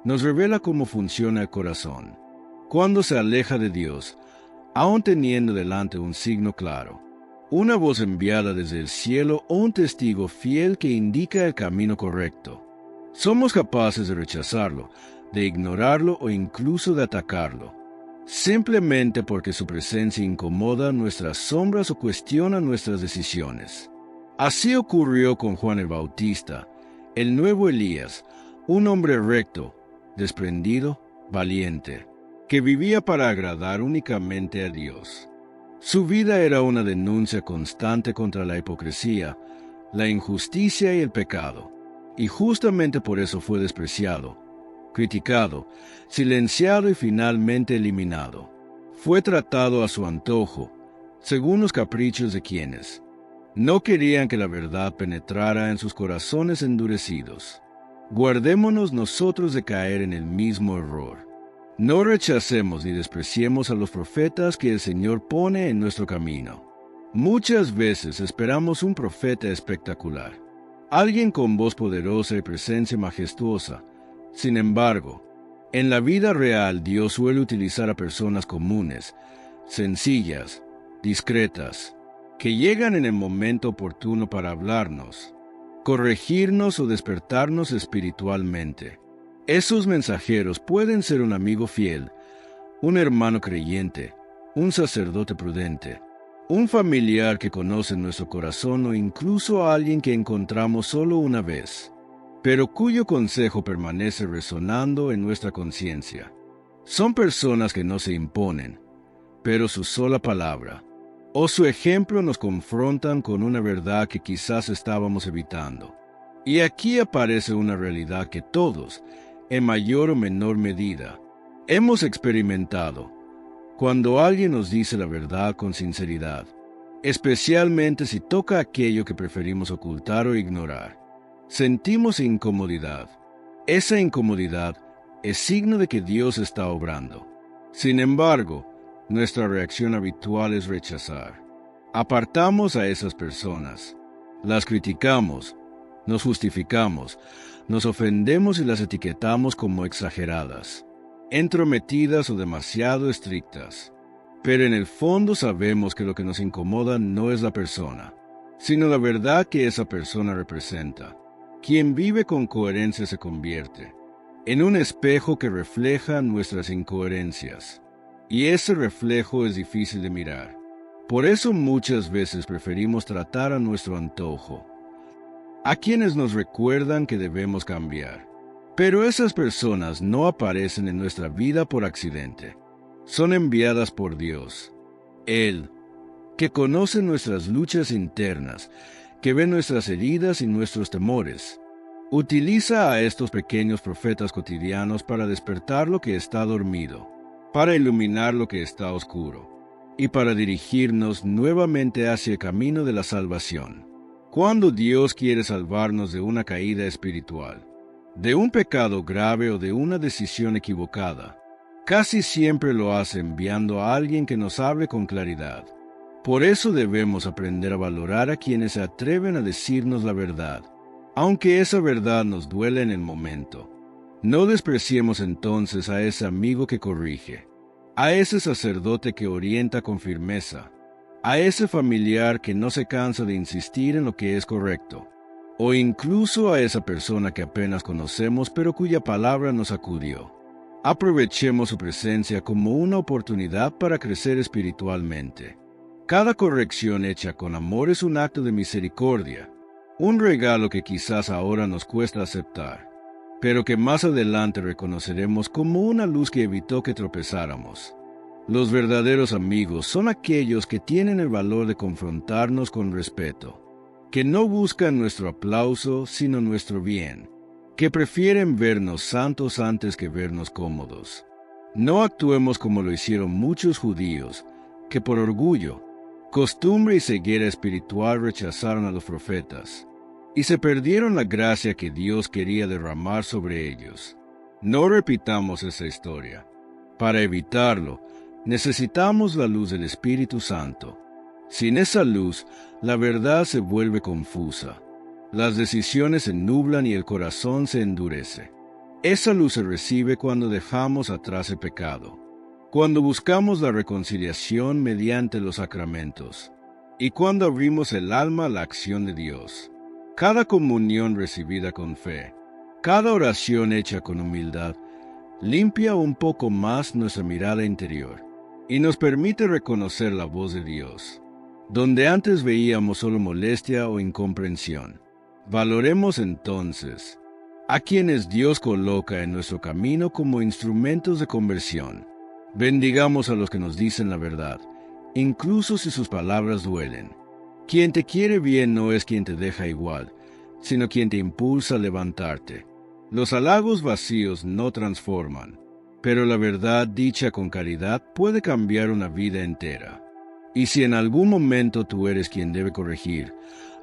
nos revela cómo funciona el corazón. Cuando se aleja de Dios, aun teniendo delante un signo claro, una voz enviada desde el cielo o un testigo fiel que indica el camino correcto, somos capaces de rechazarlo, de ignorarlo o incluso de atacarlo, simplemente porque su presencia incomoda nuestras sombras o cuestiona nuestras decisiones. Así ocurrió con Juan el Bautista, el nuevo Elías, un hombre recto, desprendido, valiente, que vivía para agradar únicamente a Dios. Su vida era una denuncia constante contra la hipocresía, la injusticia y el pecado. Y justamente por eso fue despreciado, criticado, silenciado y finalmente eliminado. Fue tratado a su antojo, según los caprichos de quienes no querían que la verdad penetrara en sus corazones endurecidos. Guardémonos nosotros de caer en el mismo error. No rechacemos ni despreciemos a los profetas que el Señor pone en nuestro camino. Muchas veces esperamos un profeta espectacular, alguien con voz poderosa y presencia majestuosa. Sin embargo, en la vida real Dios suele utilizar a personas comunes, sencillas, discretas, que llegan en el momento oportuno para hablarnos, corregirnos o despertarnos espiritualmente. Esos mensajeros pueden ser un amigo fiel, un hermano creyente, un sacerdote prudente, un familiar que conoce nuestro corazón o incluso a alguien que encontramos solo una vez, pero cuyo consejo permanece resonando en nuestra conciencia. Son personas que no se imponen, pero su sola palabra o su ejemplo nos confrontan con una verdad que quizás estábamos evitando. Y aquí aparece una realidad que todos, en mayor o menor medida, hemos experimentado cuando alguien nos dice la verdad con sinceridad, especialmente si toca aquello que preferimos ocultar o ignorar. Sentimos incomodidad. Esa incomodidad es signo de que Dios está obrando. Sin embargo, nuestra reacción habitual es rechazar. Apartamos a esas personas, las criticamos, nos justificamos, nos ofendemos y las etiquetamos como exageradas, entrometidas o demasiado estrictas. Pero en el fondo sabemos que lo que nos incomoda no es la persona, sino la verdad que esa persona representa. Quien vive con coherencia se convierte en un espejo que refleja nuestras incoherencias. Y ese reflejo es difícil de mirar. Por eso muchas veces preferimos tratar a nuestro antojo, a quienes nos recuerdan que debemos cambiar. Pero esas personas no aparecen en nuestra vida por accidente. Son enviadas por Dios. Él, que conoce nuestras luchas internas, que ve nuestras heridas y nuestros temores, utiliza a estos pequeños profetas cotidianos para despertar lo que está dormido, para iluminar lo que está oscuro, y para dirigirnos nuevamente hacia el camino de la salvación. Cuando Dios quiere salvarnos de una caída espiritual, de un pecado grave o de una decisión equivocada, casi siempre lo hace enviando a alguien que nos hable con claridad. Por eso debemos aprender a valorar a quienes se atreven a decirnos la verdad, aunque esa verdad nos duele en el momento. No despreciemos entonces a ese amigo que corrige, a ese sacerdote que orienta con firmeza, a ese familiar que no se cansa de insistir en lo que es correcto, o incluso a esa persona que apenas conocemos pero cuya palabra nos sacudió. Aprovechemos su presencia como una oportunidad para crecer espiritualmente. Cada corrección hecha con amor es un acto de misericordia, un regalo que quizás ahora nos cuesta aceptar, pero que más adelante reconoceremos como una luz que evitó que tropezáramos. Los verdaderos amigos son aquellos que tienen el valor de confrontarnos con respeto, que no buscan nuestro aplauso sino nuestro bien, que prefieren vernos santos antes que vernos cómodos. No actuemos como lo hicieron muchos judíos, que por orgullo, costumbre y ceguera espiritual rechazaron a los profetas, y se perdieron la gracia que Dios quería derramar sobre ellos. No repitamos esa historia. Para evitarlo, necesitamos la luz del Espíritu Santo. Sin esa luz, la verdad se vuelve confusa. Las decisiones se nublan y el corazón se endurece. Esa luz se recibe cuando dejamos atrás el pecado, cuando buscamos la reconciliación mediante los sacramentos, y cuando abrimos el alma a la acción de Dios. Cada comunión recibida con fe, cada oración hecha con humildad, limpia un poco más nuestra mirada interior y nos permite reconocer la voz de Dios, donde antes veíamos solo molestia o incomprensión. Valoremos entonces a quienes Dios coloca en nuestro camino como instrumentos de conversión. Bendigamos a los que nos dicen la verdad, incluso si sus palabras duelen. Quien te quiere bien no es quien te deja igual, sino quien te impulsa a levantarte. Los halagos vacíos no transforman, pero la verdad dicha con caridad puede cambiar una vida entera. Y si en algún momento tú eres quien debe corregir,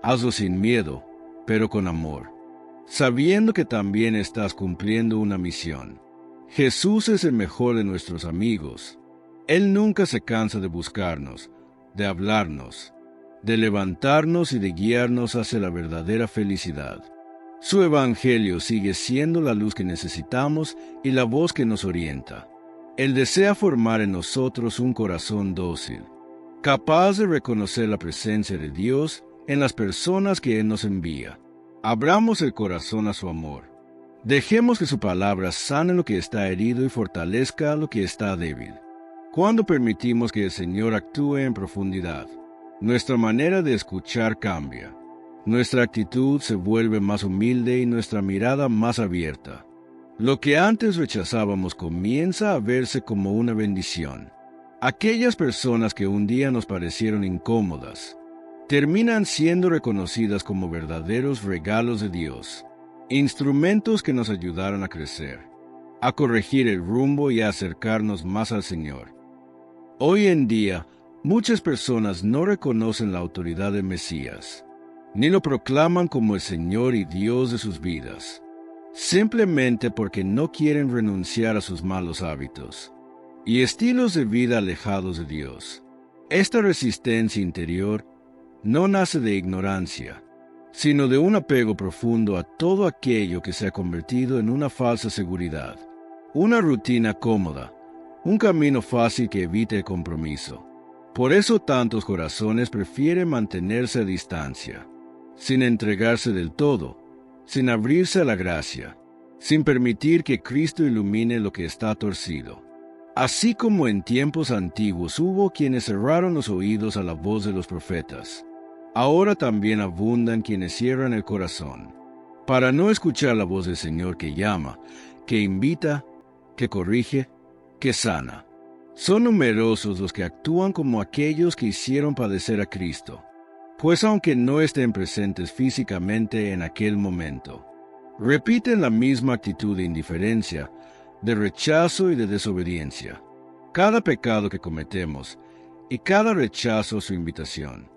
hazlo sin miedo, pero con amor, sabiendo que también estás cumpliendo una misión. Jesús es el mejor de nuestros amigos. Él nunca se cansa de buscarnos, de hablarnos, de levantarnos y de guiarnos hacia la verdadera felicidad. Su evangelio sigue siendo la luz que necesitamos y la voz que nos orienta. Él desea formar en nosotros un corazón dócil, capaz de reconocer la presencia de Dios en las personas que Él nos envía. Abramos el corazón a su amor. Dejemos que su palabra sane lo que está herido y fortalezca lo que está débil. Cuando permitimos que el Señor actúe en profundidad, nuestra manera de escuchar cambia. Nuestra actitud se vuelve más humilde y nuestra mirada más abierta. Lo que antes rechazábamos comienza a verse como una bendición. Aquellas personas que un día nos parecieron incómodas, terminan siendo reconocidas como verdaderos regalos de Dios, instrumentos que nos ayudaron a crecer, a corregir el rumbo y a acercarnos más al Señor. Hoy en día, muchas personas no reconocen la autoridad del Mesías, ni lo proclaman como el Señor y Dios de sus vidas, simplemente porque no quieren renunciar a sus malos hábitos y estilos de vida alejados de Dios. Esta resistencia interior no nace de ignorancia, sino de un apego profundo a todo aquello que se ha convertido en una falsa seguridad, una rutina cómoda, un camino fácil que evite el compromiso. Por eso tantos corazones prefieren mantenerse a distancia, sin entregarse del todo, sin abrirse a la gracia, sin permitir que Cristo ilumine lo que está torcido. Así como en tiempos antiguos hubo quienes cerraron los oídos a la voz de los profetas, ahora también abundan quienes cierran el corazón, para no escuchar la voz del Señor que llama, que invita, que corrige, que sana. Son numerosos los que actúan como aquellos que hicieron padecer a Cristo, pues aunque no estén presentes físicamente en aquel momento, repiten la misma actitud de indiferencia, de rechazo y de desobediencia. Cada pecado que cometemos y cada rechazo a su invitación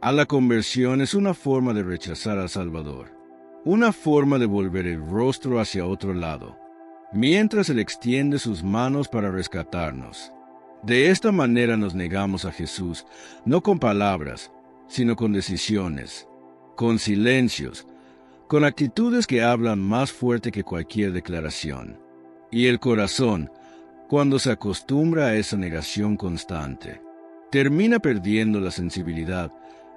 a la conversión es una forma de rechazar al Salvador, una forma de volver el rostro hacia otro lado, mientras Él extiende sus manos para rescatarnos. De esta manera nos negamos a Jesús, no con palabras, sino con decisiones, con silencios, con actitudes que hablan más fuerte que cualquier declaración. Y el corazón, cuando se acostumbra a esa negación constante, termina perdiendo la sensibilidad,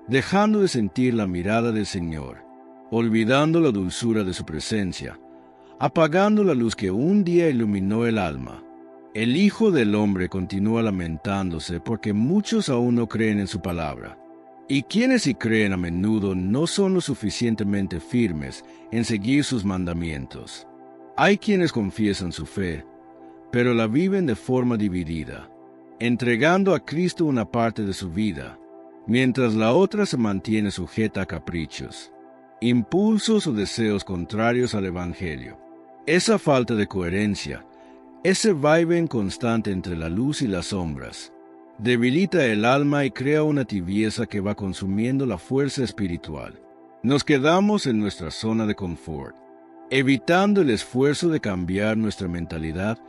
dejando de sentir la mirada del Señor, olvidando la dulzura de su presencia, apagando la luz que un día iluminó el alma. El Hijo del Hombre continúa lamentándose porque muchos aún no creen en su palabra. Y quienes sí creen a menudo no son lo suficientemente firmes en seguir sus mandamientos. Hay quienes confiesan su fe, pero la viven de forma dividida, entregando a Cristo una parte de su vida, mientras la otra se mantiene sujeta a caprichos, impulsos o deseos contrarios al Evangelio. Esa falta de coherencia, ese vaivén constante entre la luz y las sombras, debilita el alma y crea una tibieza que va consumiendo la fuerza espiritual. Nos quedamos en nuestra zona de confort, evitando el esfuerzo de cambiar nuestra mentalidad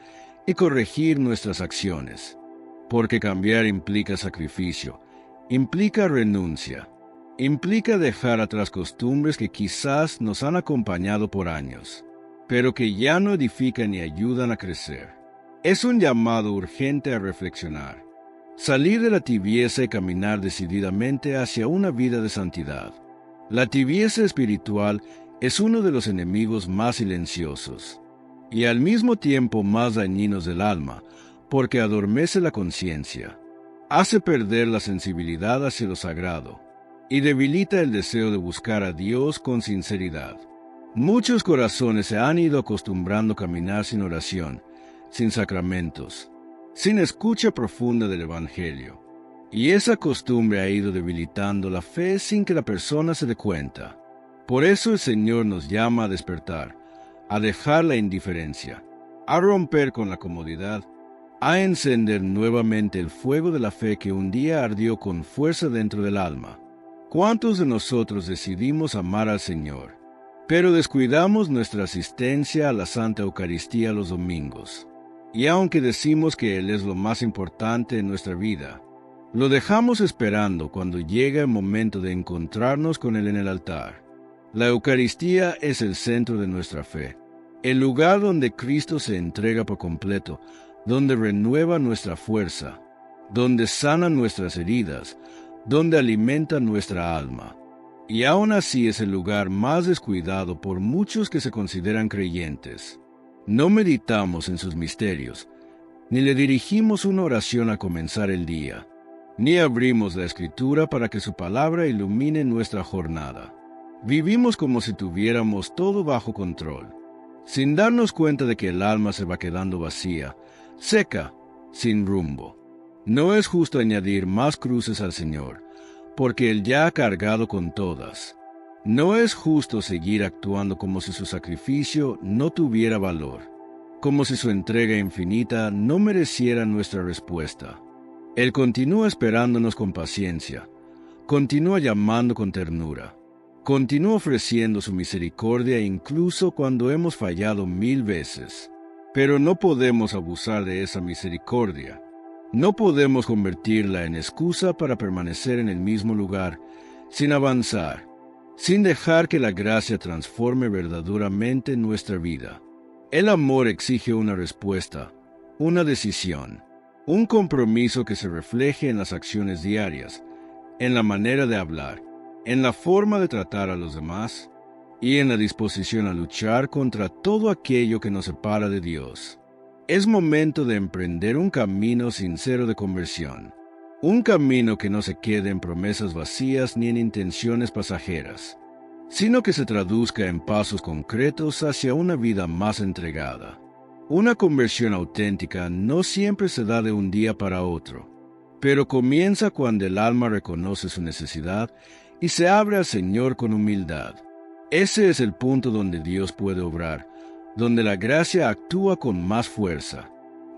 y corregir nuestras acciones, porque cambiar implica sacrificio, implica renuncia, implica dejar atrás costumbres que quizás nos han acompañado por años, pero que ya no edifican ni ayudan a crecer. Es un llamado urgente a reflexionar, salir de la tibieza y caminar decididamente hacia una vida de santidad. La tibieza espiritual es uno de los enemigos más silenciosos y al mismo tiempo más dañinos del alma, porque adormece la conciencia, hace perder la sensibilidad hacia lo sagrado y debilita el deseo de buscar a Dios con sinceridad. Muchos corazones se han ido acostumbrando a caminar sin oración, sin sacramentos, sin escucha profunda del Evangelio, y esa costumbre ha ido debilitando la fe sin que la persona se dé cuenta. Por eso el Señor nos llama a despertar, a dejar la indiferencia, a romper con la comodidad, a encender nuevamente el fuego de la fe que un día ardió con fuerza dentro del alma. ¿Cuántos de nosotros decidimos amar al Señor, pero descuidamos nuestra asistencia a la Santa Eucaristía los domingos? Y aunque decimos que Él es lo más importante en nuestra vida, lo dejamos esperando cuando llega el momento de encontrarnos con Él en el altar. La Eucaristía es el centro de nuestra fe, el lugar donde Cristo se entrega por completo, donde renueva nuestra fuerza, donde sana nuestras heridas, donde alimenta nuestra alma. Y aún así es el lugar más descuidado por muchos que se consideran creyentes. No meditamos en sus misterios, ni le dirigimos una oración a comenzar el día, ni abrimos la Escritura para que su palabra ilumine nuestra jornada. Vivimos como si tuviéramos todo bajo control, sin darnos cuenta de que el alma se va quedando vacía, seca, sin rumbo. No es justo añadir más cruces al Señor, porque Él ya ha cargado con todas. No es justo seguir actuando como si su sacrificio no tuviera valor, como si su entrega infinita no mereciera nuestra respuesta. Él continúa esperándonos con paciencia, continúa llamando con ternura, continúa ofreciendo su misericordia incluso cuando hemos fallado 1000 veces. Pero no podemos abusar de esa misericordia. No podemos convertirla en excusa para permanecer en el mismo lugar, sin avanzar, sin dejar que la gracia transforme verdaderamente nuestra vida. El amor exige una respuesta, una decisión, un compromiso que se refleje en las acciones diarias, en la manera de hablar, en la forma de tratar a los demás y en la disposición a luchar contra todo aquello que nos separa de Dios. Es momento de emprender un camino sincero de conversión, un camino que no se quede en promesas vacías ni en intenciones pasajeras, sino que se traduzca en pasos concretos hacia una vida más entregada. Una conversión auténtica no siempre se da de un día para otro, pero comienza cuando el alma reconoce su necesidad y se abre al Señor con humildad. Ese es el punto donde Dios puede obrar, donde la gracia actúa con más fuerza,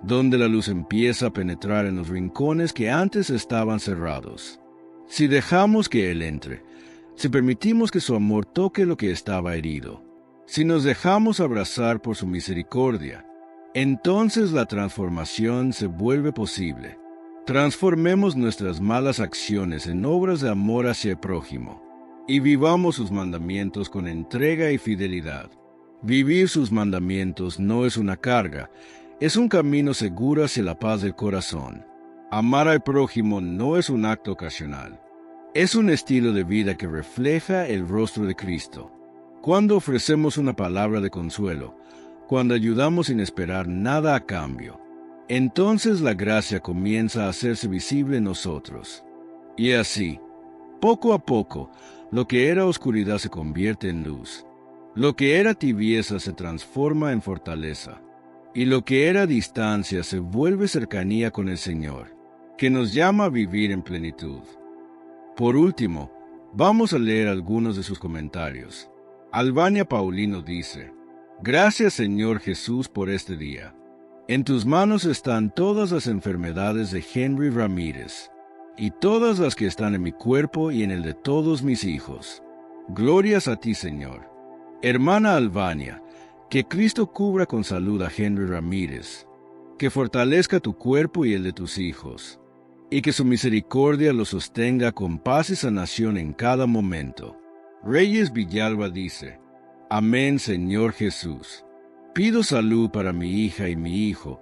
donde la luz empieza a penetrar en los rincones que antes estaban cerrados. Si dejamos que Él entre, si permitimos que su amor toque lo que estaba herido, si nos dejamos abrazar por su misericordia, entonces la transformación se vuelve posible. Transformemos nuestras malas acciones en obras de amor hacia el prójimo, y vivamos sus mandamientos con entrega y fidelidad. Vivir sus mandamientos no es una carga, es un camino seguro hacia la paz del corazón. Amar al prójimo no es un acto ocasional, es un estilo de vida que refleja el rostro de Cristo. Cuando ofrecemos una palabra de consuelo, cuando ayudamos sin esperar nada a cambio, entonces la gracia comienza a hacerse visible en nosotros. Y así, poco a poco, lo que era oscuridad se convierte en luz. Lo que era tibieza se transforma en fortaleza. Y lo que era distancia se vuelve cercanía con el Señor, que nos llama a vivir en plenitud. Por último, vamos a leer algunos de sus comentarios. Albania Paulino dice: Gracias, Señor Jesús, por este día. En tus manos están todas las enfermedades de Henry Ramírez, y todas las que están en mi cuerpo y en el de todos mis hijos. Glorias a ti, Señor. Hermana Albania, que Cristo cubra con salud a Henry Ramírez, que fortalezca tu cuerpo y el de tus hijos, y que su misericordia lo sostenga con paz y sanación en cada momento. Reyes Villalba dice: Amén, Señor Jesús. Pido salud para mi hija y mi hijo,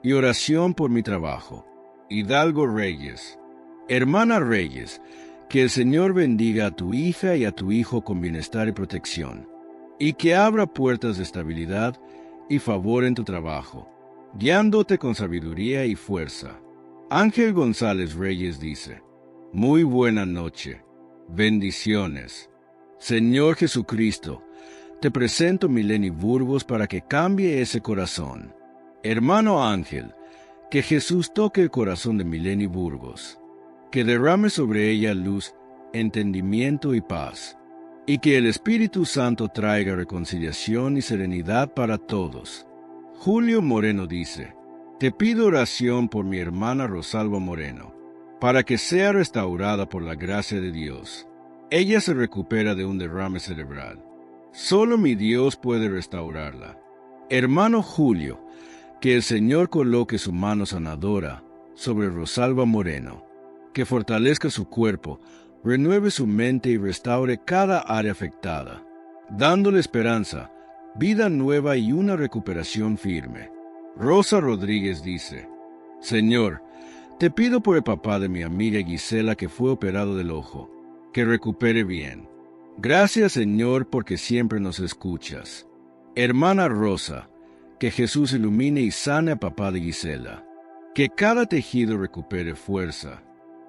y oración por mi trabajo. Hidalgo Reyes. Hermana Reyes, que el Señor bendiga a tu hija y a tu hijo con bienestar y protección, y que abra puertas de estabilidad y favor en tu trabajo, guiándote con sabiduría y fuerza. Ángel González Reyes dice: Muy buena noche. Bendiciones. Señor Jesucristo, te presento Mileni Burgos para que cambie ese corazón. Hermano Ángel, que Jesús toque el corazón de Mileni Burgos, que derrame sobre ella luz, entendimiento y paz, y que el Espíritu Santo traiga reconciliación y serenidad para todos. Julio Moreno dice: Te pido oración por mi hermana Rosalba Moreno, para que sea restaurada por la gracia de Dios. Ella se recupera de un derrame cerebral. Solo mi Dios puede restaurarla. Hermano Julio, que el Señor coloque su mano sanadora sobre Rosalba Moreno, que fortalezca su cuerpo, renueve su mente y restaure cada área afectada, dándole esperanza, vida nueva y una recuperación firme. Rosa Rodríguez dice: Señor, te pido por el papá de mi amiga Gisela que fue operado del ojo, que recupere bien. Gracias, Señor, porque siempre nos escuchas. Hermana Rosa, que Jesús ilumine y sane a papá de Gisela. que cada tejido recupere fuerza,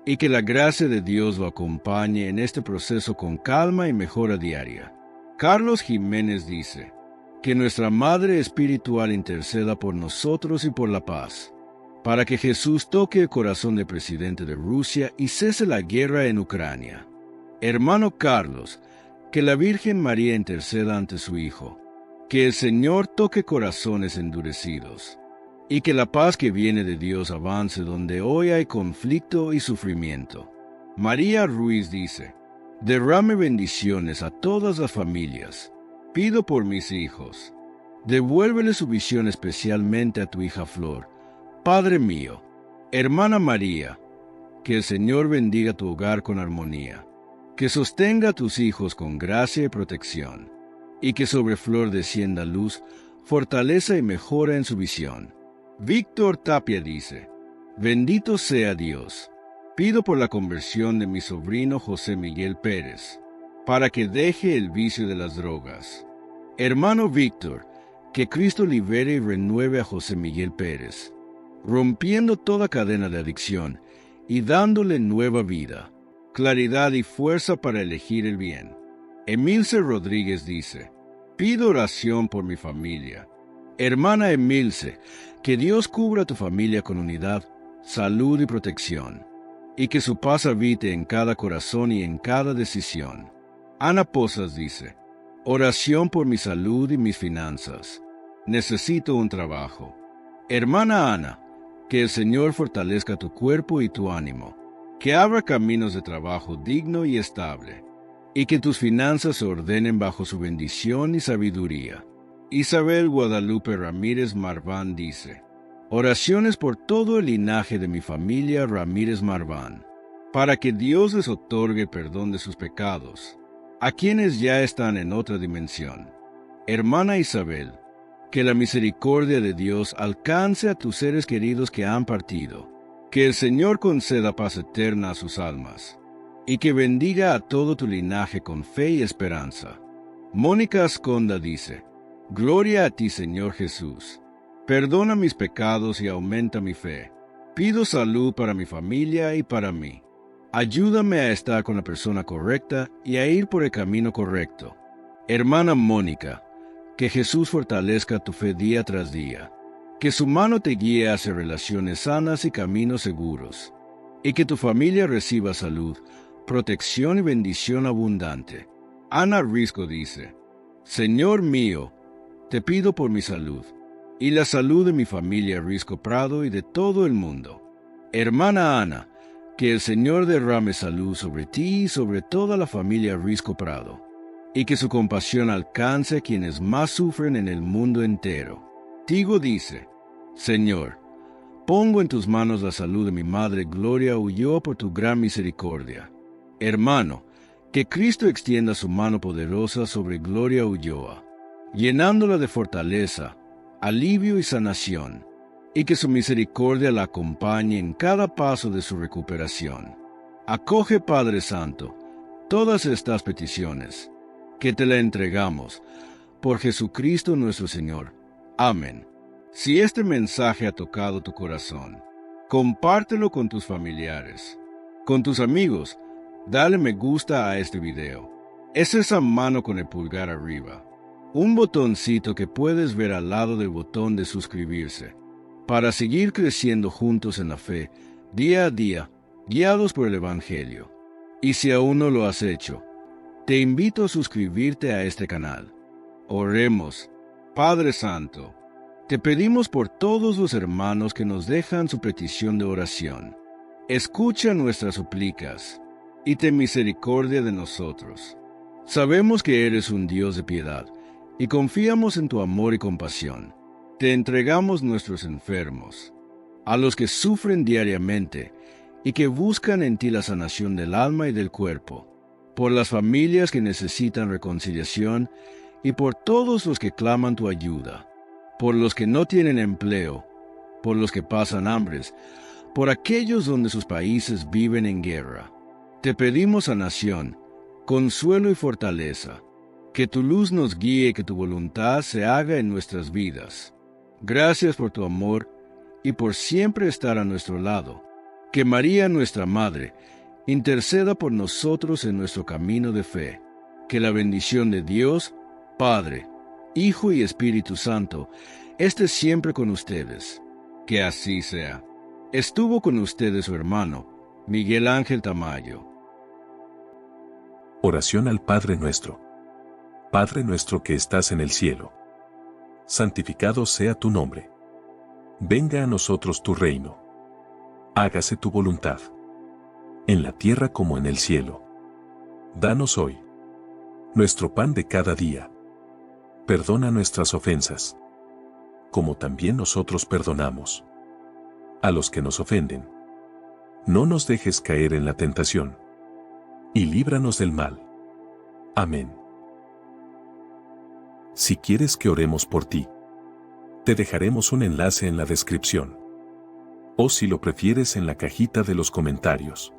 y que la gracia de Dios lo acompañe en este proceso con calma y mejora diaria. Carlos Jiménez dice, que nuestra Madre Espiritual interceda por nosotros y por la paz, para que Jesús toque el corazón del presidente de Rusia y cese la guerra en Ucrania. Hermano Carlos, que la Virgen María interceda ante su Hijo, que el Señor toque corazones endurecidos, y que la paz que viene de Dios avance donde hoy hay conflicto y sufrimiento. María Ruiz dice, derrame bendiciones a todas las familias. Pido por mis hijos. Devuélvele su visión especialmente a tu hija Flor. Padre mío, hermana María, que el Señor bendiga tu hogar con armonía, que sostenga a tus hijos con gracia y protección, y que sobre Flor descienda luz, fortaleza y mejora en su visión. Víctor Tapia dice, bendito sea Dios. Pido por la conversión de mi sobrino José Miguel Pérez, para que deje el vicio de las drogas. Hermano Víctor, que Cristo libere y renueve a José Miguel Pérez, rompiendo toda cadena de adicción y dándole nueva vida, claridad y fuerza para elegir el bien. Emilce Rodríguez dice, pido oración por mi familia. Hermana Emilce, que Dios cubra tu familia con unidad, salud y protección, y que su paz habite en cada corazón y en cada decisión. Ana Posas dice, oración por mi salud y mis finanzas. Necesito un trabajo. Hermana Ana, que el Señor fortalezca tu cuerpo y tu ánimo, que abra caminos de trabajo digno y estable, y que tus finanzas se ordenen bajo su bendición y sabiduría. Isabel Guadalupe Ramírez Marván dice, oraciones por todo el linaje de mi familia Ramírez Marván, para que Dios les otorgue perdón de sus pecados, a quienes ya están en otra dimensión. Hermana Isabel, que la misericordia de Dios alcance a tus seres queridos que han partido, que el Señor conceda paz eterna a sus almas, y que bendiga a todo tu linaje con fe y esperanza. Mónica Asconda dice, gloria a ti, Señor Jesús. Perdona mis pecados y aumenta mi fe. Pido salud para mi familia y para mí. Ayúdame a estar con la persona correcta y a ir por el camino correcto. Hermana Mónica, que Jesús fortalezca tu fe día tras día, que su mano te guíe hacia relaciones sanas y caminos seguros, y que tu familia reciba salud, protección y bendición abundante. Ana Risco dice, Señor mío, te pido por mi salud, y la salud de mi familia Risco Prado y de todo el mundo. Hermana Ana, que el Señor derrame salud sobre ti y sobre toda la familia Risco Prado, y que su compasión alcance a quienes más sufren en el mundo entero. Tigo dice, Señor, pongo en tus manos la salud de mi madre Gloria Ulloa por tu gran misericordia. Hermano, que Cristo extienda su mano poderosa sobre Gloria Ulloa, llenándola de fortaleza, alivio y sanación, y que su misericordia la acompañe en cada paso de su recuperación. Acoge, Padre Santo, todas estas peticiones, que te la entregamos, por Jesucristo nuestro Señor. Amén. Si este mensaje ha tocado tu corazón, compártelo con tus familiares, con tus amigos. Dale me gusta a este video. Es esa mano con el pulgar arriba, un botoncito que puedes ver al lado del botón de suscribirse, para seguir creciendo juntos en la fe, día a día, guiados por el Evangelio. Y si aún no lo has hecho, te invito a suscribirte a este canal. Oremos. Padre Santo, te pedimos por todos los hermanos que nos dejan su petición de oración. Escucha nuestras súplicas y ten misericordia de nosotros. Sabemos que eres un Dios de piedad y confiamos en tu amor y compasión. Te entregamos nuestros enfermos, a los que sufren diariamente y que buscan en ti la sanación del alma y del cuerpo, por las familias que necesitan reconciliación y por todos los que claman tu ayuda, por los que no tienen empleo, por los que pasan hambres, por aquellos donde sus países viven en guerra. Te pedimos sanación, consuelo y fortaleza, que tu luz nos guíe y que tu voluntad se haga en nuestras vidas. Gracias por tu amor y por siempre estar a nuestro lado. Que María, nuestra Madre, interceda por nosotros en nuestro camino de fe. Que la bendición de Dios, Padre, Hijo y Espíritu Santo, esté siempre con ustedes. Que así sea. Estuvo con ustedes su hermano, Miguel Ángel Tamayo. Oración al Padre Nuestro. Padre nuestro que estás en el cielo. Santificado sea tu nombre. Venga a nosotros tu reino. Hágase tu voluntad. En la tierra como en el cielo. Danos hoy nuestro pan de cada día. Perdona nuestras ofensas, como también nosotros perdonamos a los que nos ofenden. No nos dejes caer en la tentación, y líbranos del mal. Amén. Si quieres que oremos por ti, te dejaremos un enlace en la descripción. O si lo prefieres en la cajita de los comentarios.